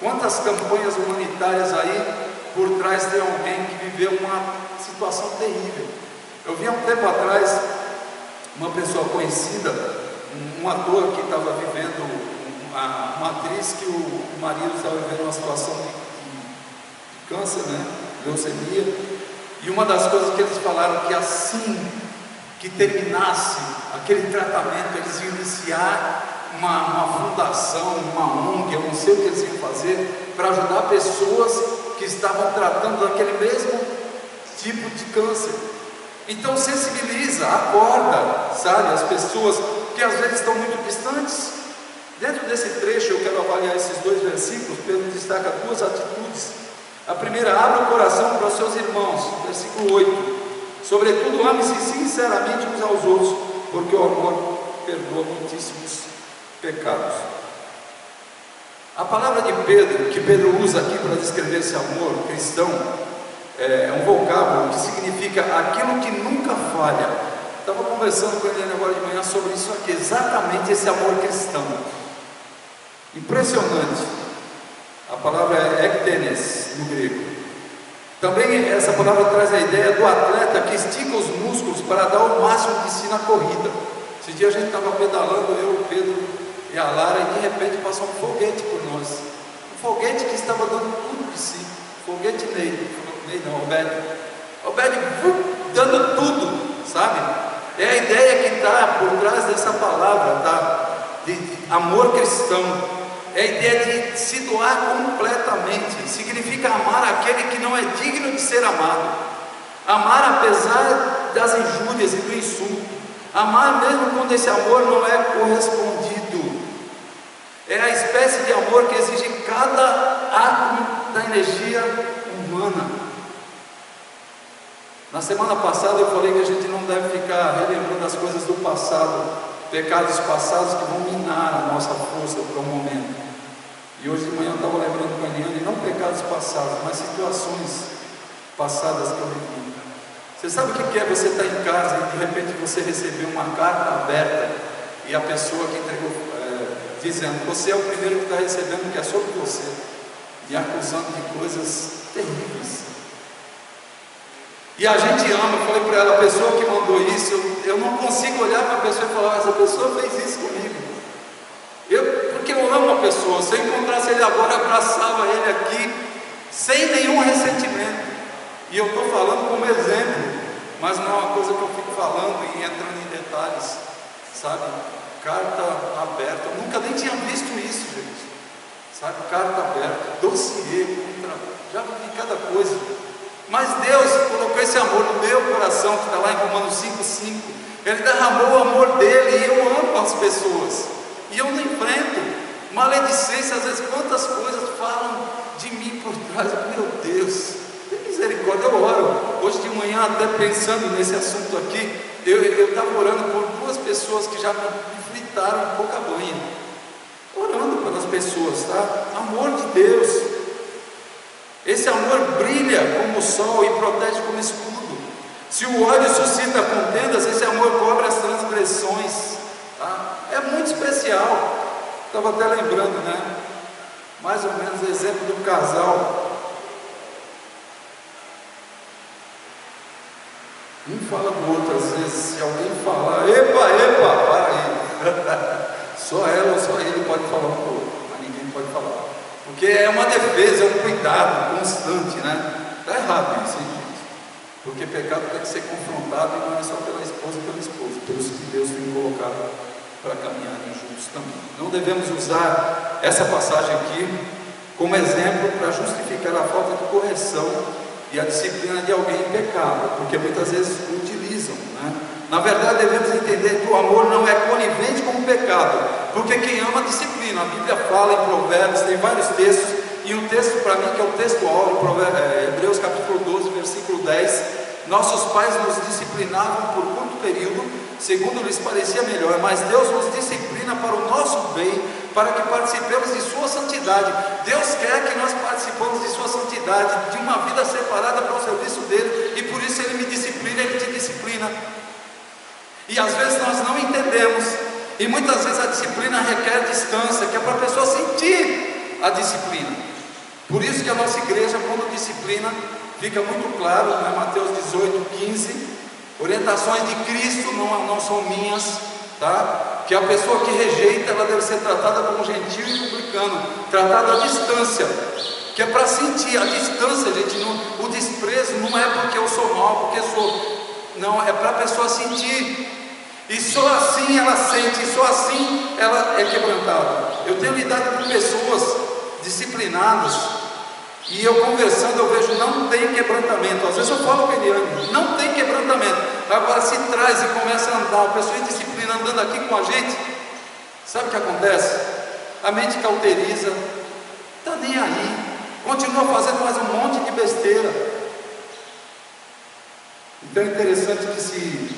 Quantas campanhas humanitárias aí por trás tem alguém que viveu uma situação terrível. Eu vi há um tempo atrás uma pessoa conhecida, um ator que estava vivendo uma atriz que o marido estava vivendo uma situação de câncer, né? Leucemia. E uma das coisas que eles falaram, que assim que terminasse aquele tratamento, eles iam iniciar uma fundação, uma ONG, eu não sei o que eles iam fazer, para ajudar pessoas que estavam tratando daquele mesmo tipo de câncer. Então sensibiliza, acorda, sabe, as pessoas que às vezes estão muito distantes. Dentro desse trecho eu quero avaliar esses 2 versículos. Pedro destaca 2 atitudes. A primeira, abre o coração para os seus irmãos, versículo 8. Sobretudo ame-se sinceramente uns aos outros, porque o amor perdoa muitíssimos pecados. A palavra de Pedro, que Pedro usa aqui para descrever esse amor cristão, é um vocábulo que significa aquilo que nunca falha. Estava conversando com ele agora de manhã sobre isso aqui, exatamente esse amor cristão. Impressionante. A palavra é ektenes no grego. Também essa palavra traz a ideia do atleta que estica os músculos para dar o máximo de si na corrida. Esse dia a gente estava pedalando, eu, o Pedro e a Lara, e de repente passou um foguete por nós. Um foguete que estava dando tudo de si. Foguete Obed dando tudo, sabe? É a ideia que está por trás dessa palavra, tá? De amor cristão. É a ideia de se doar completamente. Significa amar aquele que não é digno de ser amado. Amar apesar das injúrias e do insulto. Amar mesmo quando esse amor não é correspondido. É a espécie de amor que exige cada átomo da energia humana. Na semana passada eu falei que a gente não deve ficar relembrando as coisas do passado, pecados passados que vão minar a nossa força por um momento. E hoje de manhã eu estava lembrando com a Eliane, não pecados passados, mas situações passadas que eu vivi. Você sabe o que é você estar em casa e de repente você receber uma carta aberta e a pessoa que entregou dizendo, você é o primeiro que está recebendo que é sobre você, e acusando de coisas terríveis. E a gente ama. Eu falei para ela, a pessoa que mandou isso, eu não consigo olhar para a pessoa e falar, essa pessoa fez isso comigo. Porque eu amo a pessoa. Se eu encontrasse ele agora, eu abraçava ele aqui sem nenhum ressentimento. E eu estou falando como exemplo, mas não é uma coisa que eu fico falando e entrando em detalhes, sabe? Carta aberta. Eu nunca nem tinha visto isso, gente. Sabe? Carta aberta, dossiê, já vi cada coisa. Mas Deus colocou esse amor no meu coração, que está lá em Romanos 5,5. Ele derramou o amor dele, e eu amo as pessoas, e eu não enfrento maledicência. Às vezes quantas coisas falam de mim por trás. Meu Deus, tem misericórdia. Eu oro, hoje de manhã até pensando nesse assunto aqui, eu estava orando por 2 pessoas que já me fritaram em pouca banha, orando pelas pessoas, tá? Amor de Deus. Esse amor brilha como o sol e protege como escudo. Se o ódio suscita contendas, esse amor cobre as transgressões, tá? É muito especial. Estava até lembrando, né? Mais ou menos o exemplo do casal. Um fala do outro, às vezes, se alguém falar, epa, para aí. Só ela ou só ele pode falar um pouco, mas ninguém pode falar. Porque é uma defesa, é um cuidado constante, né? Está errado isso, hein, gente? Porque pecado tem que ser confrontado, e não é só pela esposa e pelo esposo, pelos que Deus tem colocado para caminharem juntos também. Não devemos usar essa passagem aqui como exemplo para justificar a falta de correção e a disciplina de alguém em pecado, porque muitas vezes utilizam, né? Na verdade, devemos entender que o amor não é conivente com o pecado, porque quem ama disciplina. A Bíblia fala em Provérbios, tem vários textos, e um texto para mim que é o texto áureo, Hebreus capítulo 12, versículo 10. Nossos pais nos disciplinavam por curto período, segundo lhes parecia melhor, mas Deus nos disciplina para o nosso bem, para que participemos de sua santidade. Deus quer que nós participemos de sua santidade, de uma vida separada para o serviço dele, e por isso ele me disciplina, ele te disciplina. E às vezes nós não entendemos, e muitas vezes a disciplina requer distância, que é para a pessoa sentir a disciplina. Por isso que a nossa igreja, quando disciplina, fica muito claro, né? Mateus 18, 15, orientações de Cristo, não são minhas, tá? Que a pessoa que rejeita, ela deve ser tratada como gentil e publicano, tratada à distância, que é para sentir a distância, gente. O desprezo não é porque eu sou mal, porque eu sou, não, é para a pessoa sentir, e só assim ela sente, e só assim ela é quebrantada. Eu tenho lidado com pessoas disciplinadas, e eu conversando, eu vejo, não tem quebrantamento. Às vezes eu falo com Eliane, não tem quebrantamento. Agora se traz e começa a andar, a pessoa em disciplina andando aqui com a gente, sabe o que acontece? A mente cauteriza, está nem aí, continua fazendo mais um monte de besteira. Então é interessante que se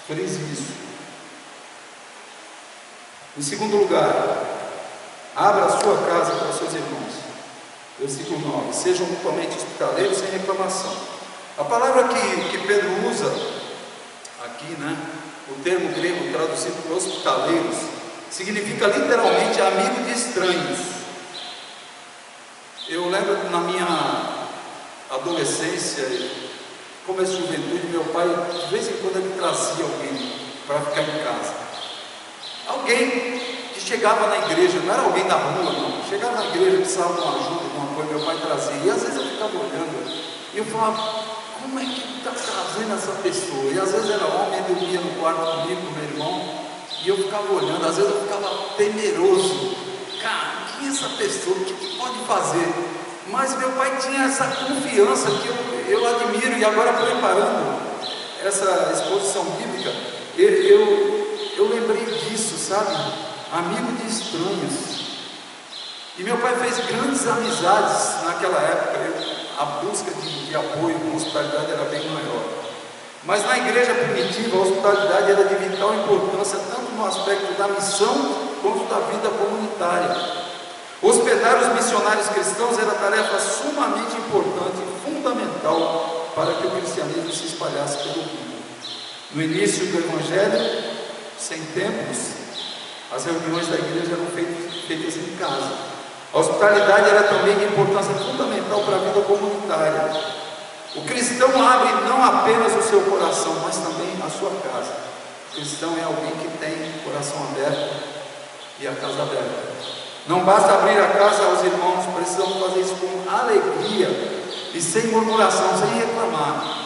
frise isso. Em segundo lugar, abra a sua casa para os seus irmãos. Versículo 9: sejam mutuamente hospitaleiros sem reclamação. A palavra que Pedro usa aqui, né, o termo grego traduzido por hospitaleiros, significa literalmente amigo de estranhos. Eu lembro na minha adolescência, começo de juventude, meu pai de vez em quando ele trazia alguém para ficar em casa. Alguém que chegava na igreja, não era alguém da rua, não. Chegava na igreja, precisava de uma ajuda, de uma coisa, meu pai trazia. E às vezes eu ficava olhando, e eu falava, como é que ele está trazendo essa pessoa? E às vezes era homem, ele dormia no quarto comigo, com meu irmão, e eu ficava olhando, às vezes eu ficava temeroso. Cara, quem é essa pessoa? O que pode fazer? Mas meu pai tinha essa confiança que eu admiro, e agora preparando essa exposição bíblica, eu lembrei disso, sabe? Amigo de estranhos. E meu pai fez grandes amizades naquela época. A busca de apoio com hospitalidade era bem maior. Mas na igreja primitiva, a hospitalidade era de vital importância, tanto no aspecto da missão, quanto da vida comunitária. Hospedar os missionários cristãos era tarefa sumamente importante e fundamental para que o cristianismo se espalhasse pelo mundo. No início do Evangelho, sem templos, as reuniões da igreja eram feitas em casa. A hospitalidade era também de importância fundamental para a vida comunitária. O cristão abre não apenas o seu coração, mas também a sua casa. O cristão é alguém que tem o coração aberto e a casa aberta. Não basta abrir a casa aos irmãos, precisamos fazer isso com alegria e sem murmuração, sem reclamar.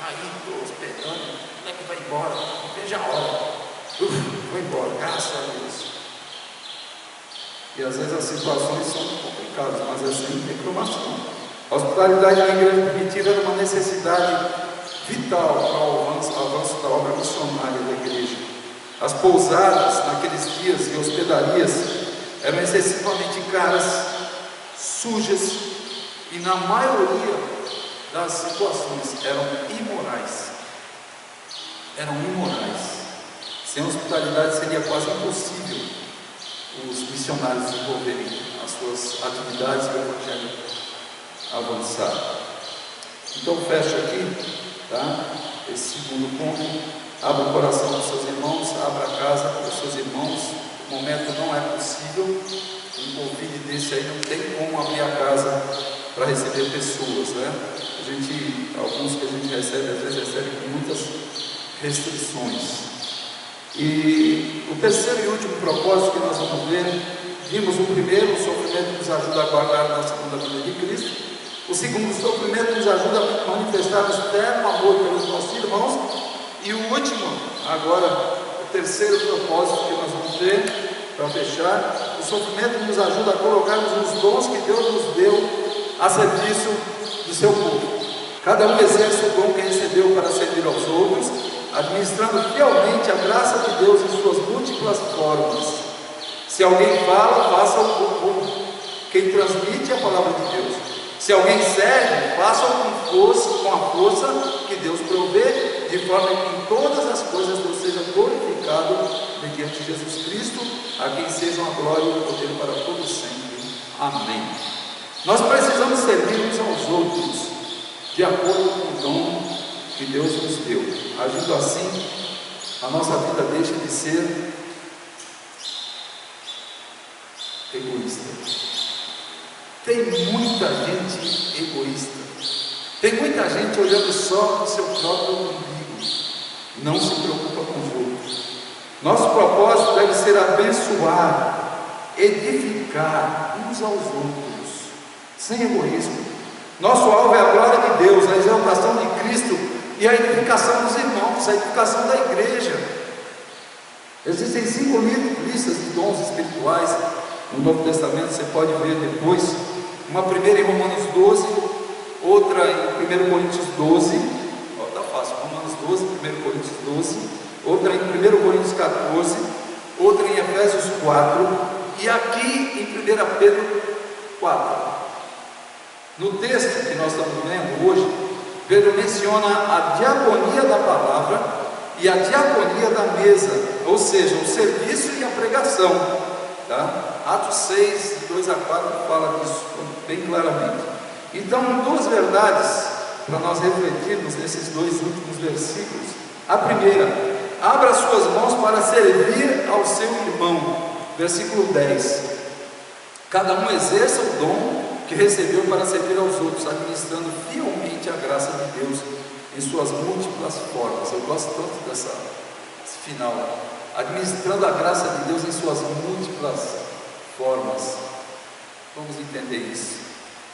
Aí estou hospedando, como é que vai embora? Não veja a hora. Vou embora, graças a Deus. E às vezes as situações são complicadas, mas é sem reclamação. A hospitalidade na igreja primitiva era uma necessidade vital para o avanço da obra missionária da igreja. As pousadas naqueles dias e hospedarias eram excessivamente caras, sujas e na maioria das situações eram imorais. Sem hospitalidade seria quase impossível os missionários desenvolverem as suas atividades e o evangelho avançar. Então fecho aqui, tá? Esse segundo ponto. Abra o coração dos seus irmãos, abra a casa para os seus irmãos. O momento não é possível, um convite desse aí não tem como abrir a casa para receber pessoas, né? Alguns que a gente recebe, às vezes recebe com muitas restrições. E o terceiro e último propósito que nós vamos ver, vimos o primeiro, o sofrimento nos ajuda a guardar na segunda vinda de Cristo. O segundo, o sofrimento nos ajuda a manifestar o externo amor pelos nossos irmãos. E o último, agora, o terceiro propósito que nós vamos ver, para fechar, o sofrimento nos ajuda a colocarmos os dons que Deus nos deu a serviço do seu povo. Cada um exerce o dom que recebeu para servir aos outros, administrando fielmente a graça de Deus em suas múltiplas formas. Se alguém fala, faça-o com quem transmite a palavra de Deus. Se alguém serve, faça-o com a força que Deus provê, de forma que em todas as coisas Deus seja glorificado mediante Jesus Cristo, a quem sejam a glória e o poder para todos sempre. Amém. Nós precisamos servir uns aos outros, de acordo com o dom que Deus nos deu. Agindo assim, a nossa vida deixa de ser egoísta. Tem muita gente egoísta. Tem muita gente olhando só para o seu próprio umbigo. Não se preocupa com os outros. Nosso propósito deve ser abençoar, edificar uns aos outros, sem egoísmo. Nosso alvo é a glória de Deus, a exaltação de Cristo e a edificação dos irmãos, a edificação da igreja. Existem 5 listas de dons espirituais no Novo Testamento, você pode ver depois. Uma primeira em Romanos 12, outra em 1 Coríntios 12, está fácil, Romanos 12, 1 Coríntios 12, outra em 1 Coríntios 14, outra em Efésios 4 e aqui em 1 Pedro 4. No texto que nós estamos vendo hoje, Pedro menciona a diaconia da palavra e a diaconia da mesa, ou seja, o serviço e a pregação, tá? Atos 6, 2 a 4 fala disso bem claramente. Então, 2 verdades para nós refletirmos nesses 2 últimos versículos. A primeira: abra suas mãos para servir ao seu irmão. Versículo 10: cada um exerça o dom que recebeu para servir aos outros, administrando fielmente a graça de Deus em suas múltiplas formas. Eu gosto tanto desse final, administrando a graça de Deus em suas múltiplas formas. Vamos entender isso.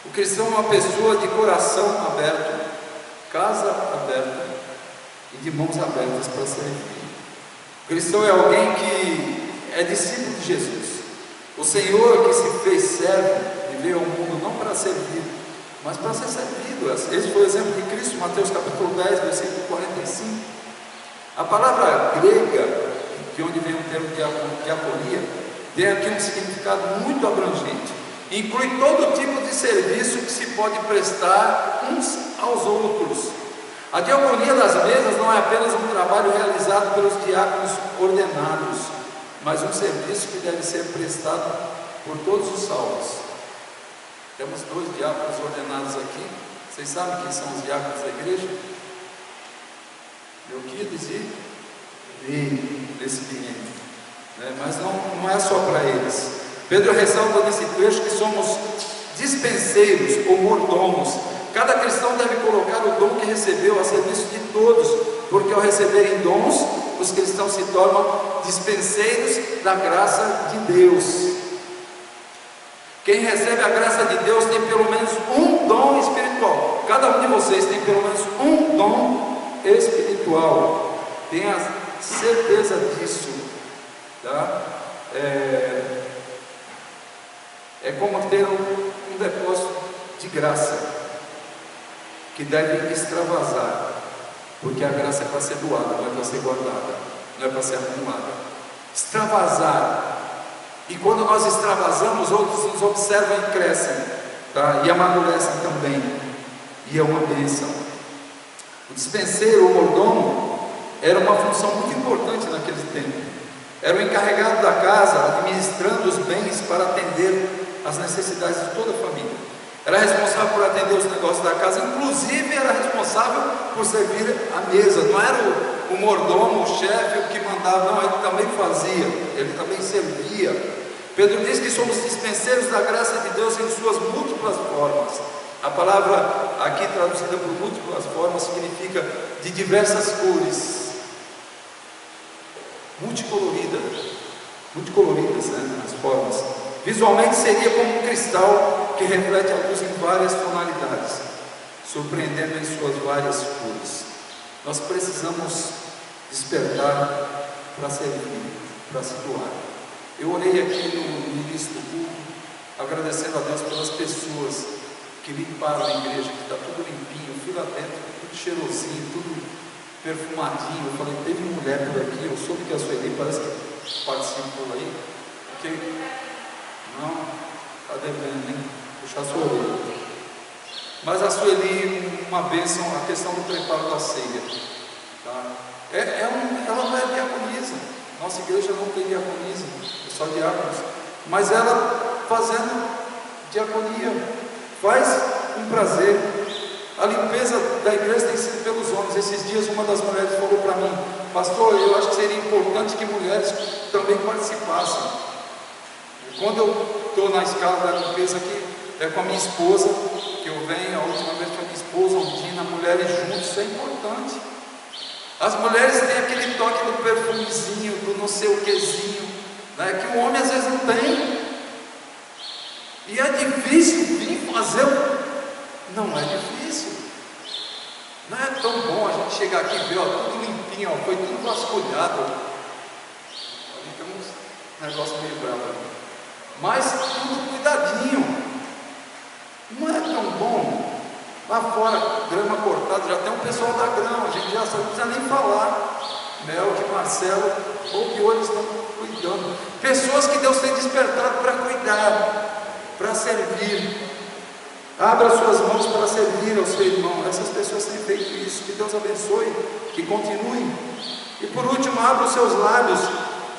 O cristão é uma pessoa de coração aberto, casa aberta e de mãos abertas para servir. O cristão é alguém que é discípulo de Jesus. O Senhor que se fez servo e veio ao mundo não para servir, mas para ser servido. Esse foi o exemplo de Cristo, Mateus capítulo 10, versículo 45. A palavra grega, de onde vem o termo diaconia, tem aqui um significado muito abrangente. Inclui todo tipo de serviço que se pode prestar uns aos outros. A diaconia das mesas não é apenas um trabalho realizado pelos diáconos ordenados, mas um serviço que deve ser prestado por todos os salvos. Temos 2 diáconos ordenados aqui. Vocês sabem quem são os diáconos da igreja? Euquides e Lecibiene, mas não é só para eles. Pedro ressalta nesse trecho que somos dispenseiros ou mordomos. Cada cristão deve colocar o dom que recebeu a serviço de todos, porque ao receberem dons, os cristãos se tornam dispenseiros da graça de Deus. Quem recebe a graça de Deus tem pelo menos um dom espiritual. Cada um de vocês tem pelo menos um dom espiritual. Tenha certeza disso, tá? É como ter um depósito de graça que deve extravasar, porque a graça é para ser doada, não é para ser guardada, não é para ser acumulada. Extravasar. E quando nós extravasamos, outros nos observam e crescem, tá? E amadurecem também. E é uma bênção. O dispenseiro ou mordomo era uma função muito importante naquele tempo. Era o encarregado da casa, administrando os bens para atender as necessidades de toda a família. Era responsável por atender os negócios da casa, inclusive era responsável por servir a mesa. Não era o mordomo, o chefe, o que mandava, não, ele também fazia, ele também servia. Pedro diz que somos dispenseiros da graça de Deus em suas múltiplas formas. A palavra aqui traduzida por múltiplas formas significa de diversas cores, multicoloridas, né, as formas. Visualmente seria como um cristal que reflete a luz em várias tonalidades, surpreendendo em suas várias cores. Nós precisamos despertar para servir, para se doar. Eu orei aqui no início do culto, agradecendo a Deus pelas pessoas que limparam a igreja, que está tudo limpinho, fila dentro, tudo cheirosinho, tudo perfumadinho. Eu falei, teve mulher por aqui, eu soube que a Sueli parece que participou aí, porque não, está devendo, hein? Puxar a sua orelha. Mas a Sueli, uma bênção, a questão do preparo da ceia, tá? Ela não é diaconisa, nossa igreja não tem diaconisa, é só diáconos, mas ela fazendo diaconia, faz com prazer. A limpeza da igreja tem sido pelos homens. Esses dias uma das mulheres falou para mim, pastor, eu acho que seria importante que mulheres também participassem. Quando eu estou na escala da limpeza aqui, é com a minha esposa, que eu venho, a última vez foi a minha esposa, Ondina, mulheres juntos, isso é importante. As mulheres têm aquele toque do perfumezinho, do não sei o quezinho, né, que o homem às vezes não tem. E é difícil vir fazer. Não é difícil. Não é tão bom a gente chegar aqui e ver, ó, tudo limpinho, ó, foi tudo vasculhado. Ali tem um negócio meio bravo. Mas tudo cuidadinho. Não é tão bom. Lá fora, grama cortada, já tem um pessoal da grama, a gente já não precisa nem falar. Mel, que Marcelo, ou que hoje estão cuidando. Pessoas que Deus tem despertado para cuidar, para servir. Abra suas mãos para servir ao seu irmão. Essas pessoas têm feito isso. Que Deus abençoe, que continuem. E por último, abra os seus lábios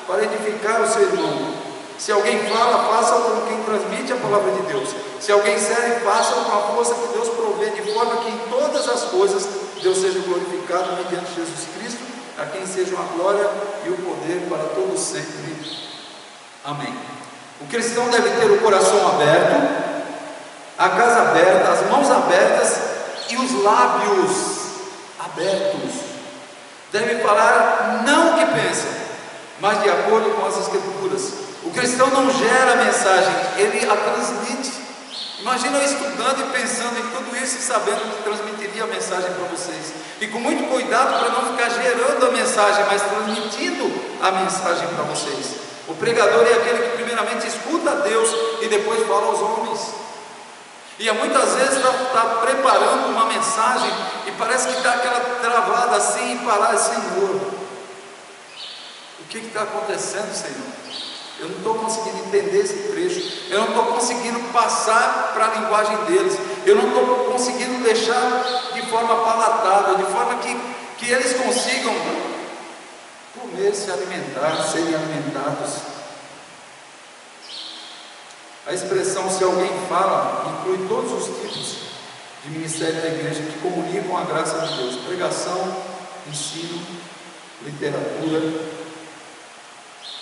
para edificar o seu irmão. Se alguém fala, faça-o como quem transmite a palavra de Deus. Se alguém serve, faça-o com a força que Deus provê, de forma que em todas as coisas Deus seja glorificado mediante Jesus Cristo, a quem sejam a glória e o poder para todos sempre. Amém. O cristão deve ter o coração aberto, a casa aberta, as mãos abertas e os lábios abertos. Deve falar não o que pensa, mas de acordo com as Escrituras. O cristão não gera a mensagem, ele a transmite. Imagina eu estudando e pensando em tudo isso e sabendo que transmitiria a mensagem para vocês. E com muito cuidado para não ficar gerando a mensagem, mas transmitindo a mensagem para vocês. O pregador é aquele que primeiramente escuta a Deus e depois fala aos homens. E muitas vezes está preparando uma mensagem e parece que está aquela travada assim e parar, Senhor, o que está acontecendo, Senhor? Eu não estou conseguindo entender esse trecho, eu não estou conseguindo passar para a linguagem deles, eu não estou conseguindo deixar de forma palatável, de forma que eles consigam comer, se alimentar, serem alimentados. A expressão "se alguém fala" inclui todos os tipos de ministério da igreja que comunicam a graça de Deus: pregação, ensino, literatura,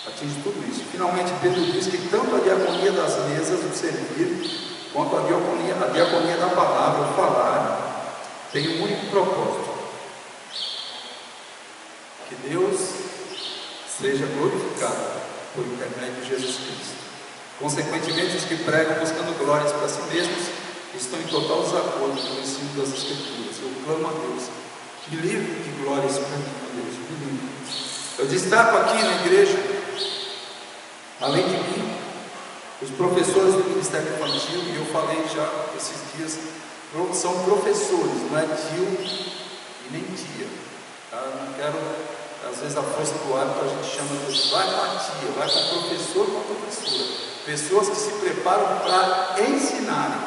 atinge tudo isso. Finalmente, Pedro diz que tanto a diaconia das mesas, o servir, quanto a diaconia da palavra, o falar, tem um único propósito: que Deus seja glorificado por intermédio de Jesus Cristo. Consequentemente, os que pregam buscando glórias para si mesmos estão em total desacordo com o ensino das Escrituras. Eu clamo a Deus, me livre de glórias para mim, Deus, me livre. Eu destaco aqui na igreja, além de mim, os professores do Ministério Infantil, e eu falei já esses dias, são professores, não é tio e nem tia, tá? Não quero, às vezes a força do hábito a gente chama de vai com a tia, vai com o professor, com a professora. Pessoas que se preparam para ensinarem,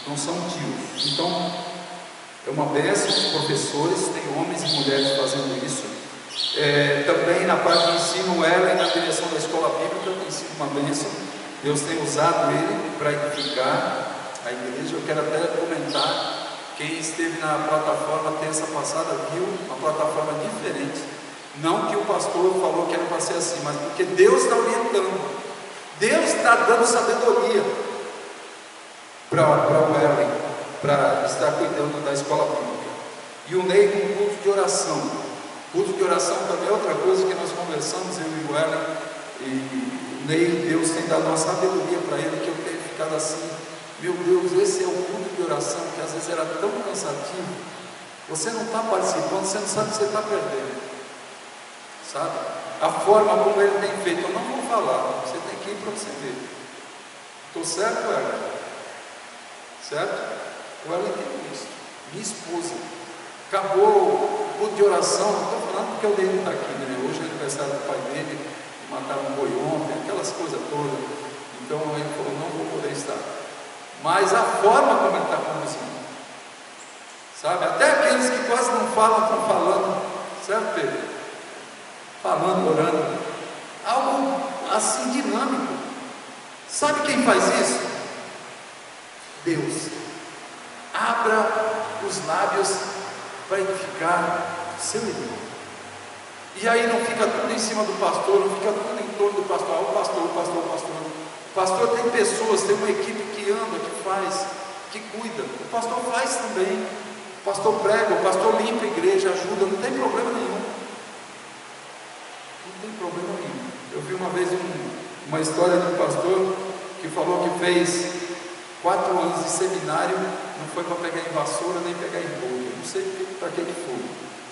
não são tios. Então, é uma bênção os professores, tem homens e mulheres fazendo isso. Também na parte de ensino, ela e na direção da escola bíblica tem sido uma bênção. Deus tem usado ele para edificar a igreja. Eu quero até comentar, quem esteve na plataforma terça passada viu uma plataforma diferente. Não que o pastor falou que era para ser assim, mas porque Deus está orientando. Deus está dando sabedoria para o Ellen, para estar cuidando da escola bíblica. E o Ney com culto de oração. Culto de oração também é outra coisa que nós conversamos, eu e o Ellen. E o Ney, Deus tem dado uma sabedoria para ele, que eu tenho ficado assim: meu Deus, esse é o culto de oração que às vezes era tão cansativo. Você não está participando, você não sabe o que você está perdendo, sabe? A forma como ele tem feito, eu não vou falar, você tem que ir para você ver. Estou certo, Ellen? Certo? O Ellen tem isso. Minha esposa, acabou o culto de oração, não estou falando porque o dele não está aqui, né? Hoje é aniversário do pai dele, mataram um boi ontem, aquelas coisas todas. Então ele falou: não vou poder estar. Mas a forma como ele está conduzindo, sabe? Até aqueles que quase não falam, estão falando, certo, Pedro? Falando, orando, algo assim dinâmico. Sabe quem faz isso? Deus. Abra os lábios para edificar seu irmão. E aí não fica tudo em cima do pastor, não fica tudo em torno do pastor. O pastor. O pastor tem pessoas, tem uma equipe que anda, que faz, que cuida. O pastor faz também, O pastor prega, o pastor limpa a igreja, ajuda, não tem problema nenhum. Não tem problema nenhum. Eu vi uma vez uma história de um pastor que falou que fez 4 anos de seminário, não foi para pegar em vassoura nem pegar em bolha. Não sei para que ele foi,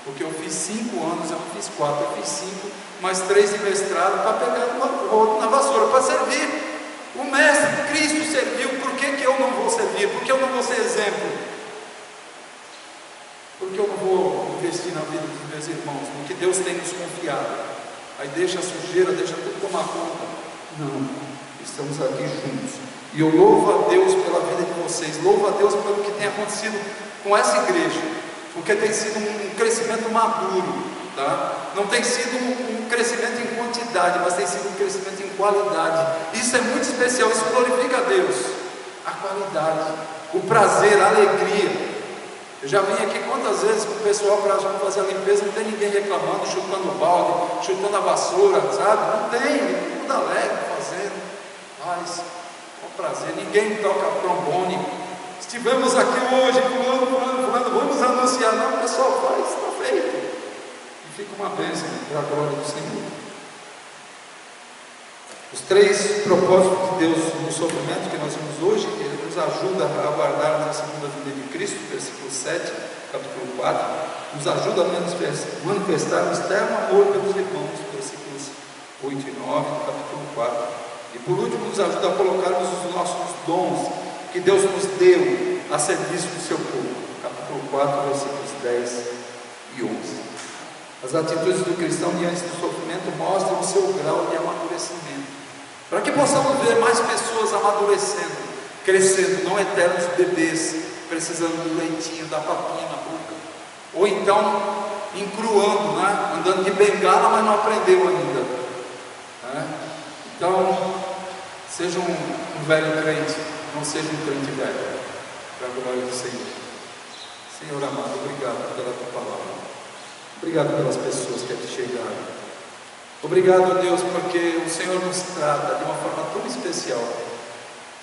porque eu fiz 5 anos, eu não fiz 4, eu fiz 5, mais 3 de mestrado para pegar na vassoura, para servir. O mestre Cristo serviu, por que eu não vou servir? Por que eu não vou ser exemplo? Por que eu não vou investir na vida dos meus irmãos, no que Deus tem nos confiado? Aí deixa a sujeira, deixa tudo tomar conta. Não, estamos aqui juntos. E eu louvo a Deus pela vida de vocês, louvo a Deus pelo que tem acontecido com essa igreja, porque tem sido um crescimento maduro, tá? Não tem sido um crescimento em quantidade, mas tem sido um crescimento em qualidade. Isso é muito especial, isso glorifica a Deus. A qualidade, o prazer, a alegria. Eu já vim aqui quantas vezes com o pessoal para fazer a limpeza, não tem ninguém reclamando, chutando o balde, chutando a vassoura, sabe? Não tem, tudo alegre fazendo, faz com prazer, ninguém toca trombone. Estivemos aqui hoje, fulano, vamos anunciar, não, o pessoal faz, está feito. E fica uma bênção para a glória do Senhor. Os 3 propósitos de Deus no sofrimento que nós vimos hoje, Ele nos ajuda a aguardar a segunda vinda de Cristo, versículo 7, capítulo 4, nos ajuda a manifestar o externo amor pelos irmãos, versículos 8 e 9, capítulo 4, e por último nos ajuda a colocarmos os nossos dons que Deus nos deu a serviço do seu povo, capítulo 4, versículos 10 e 11. As atitudes do cristão diante do sofrimento mostram o seu grau de amadurecimento, para que possamos ver mais pessoas amadurecendo, crescendo, não eternos bebês, precisando do leitinho, da papinha na boca, ou então encruando, né? Andando de bengala, mas não aprendeu ainda, né? Então, seja um velho crente, não seja um crente velho, para a glória do Senhor. Senhor amado, obrigado pela tua palavra, obrigado pelas pessoas que aqui chegaram. Obrigado, Deus, porque o Senhor nos trata de uma forma tão especial.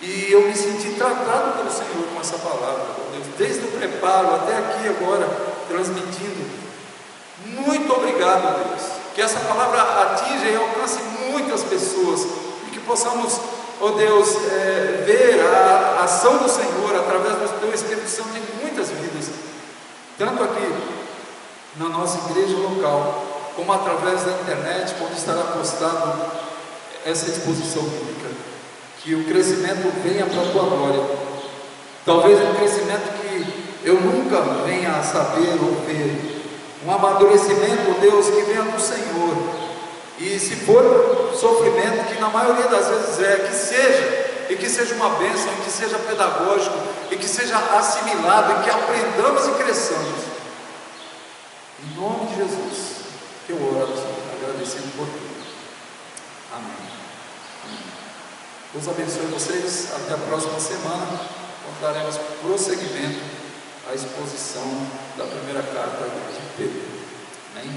E eu me senti tratado pelo Senhor com essa palavra, Deus, desde o preparo até aqui agora, transmitindo. Muito obrigado, Deus. Que essa palavra atinja e alcance muitas pessoas. E que possamos, ó Deus, ver a ação do Senhor através do Teu Espírito Santo em muitas vidas. Tanto aqui na nossa igreja local, como através da internet, quando estará postado essa exposição bíblica. Que o crescimento venha para a tua glória. Talvez um crescimento que eu nunca venha a saber ou ver. Um amadurecimento, Deus, que venha do Senhor. E se for sofrimento, que na maioria das vezes que seja, e que seja uma bênção, e que seja pedagógico, e que seja assimilado, e que aprendamos e cresçamos. Em nome de Jesus, que eu oro, agradecendo por tudo. Amém. Deus abençoe vocês. Até a próxima semana, quando daremos prosseguimento à exposição da primeira carta de Pedro. Amém?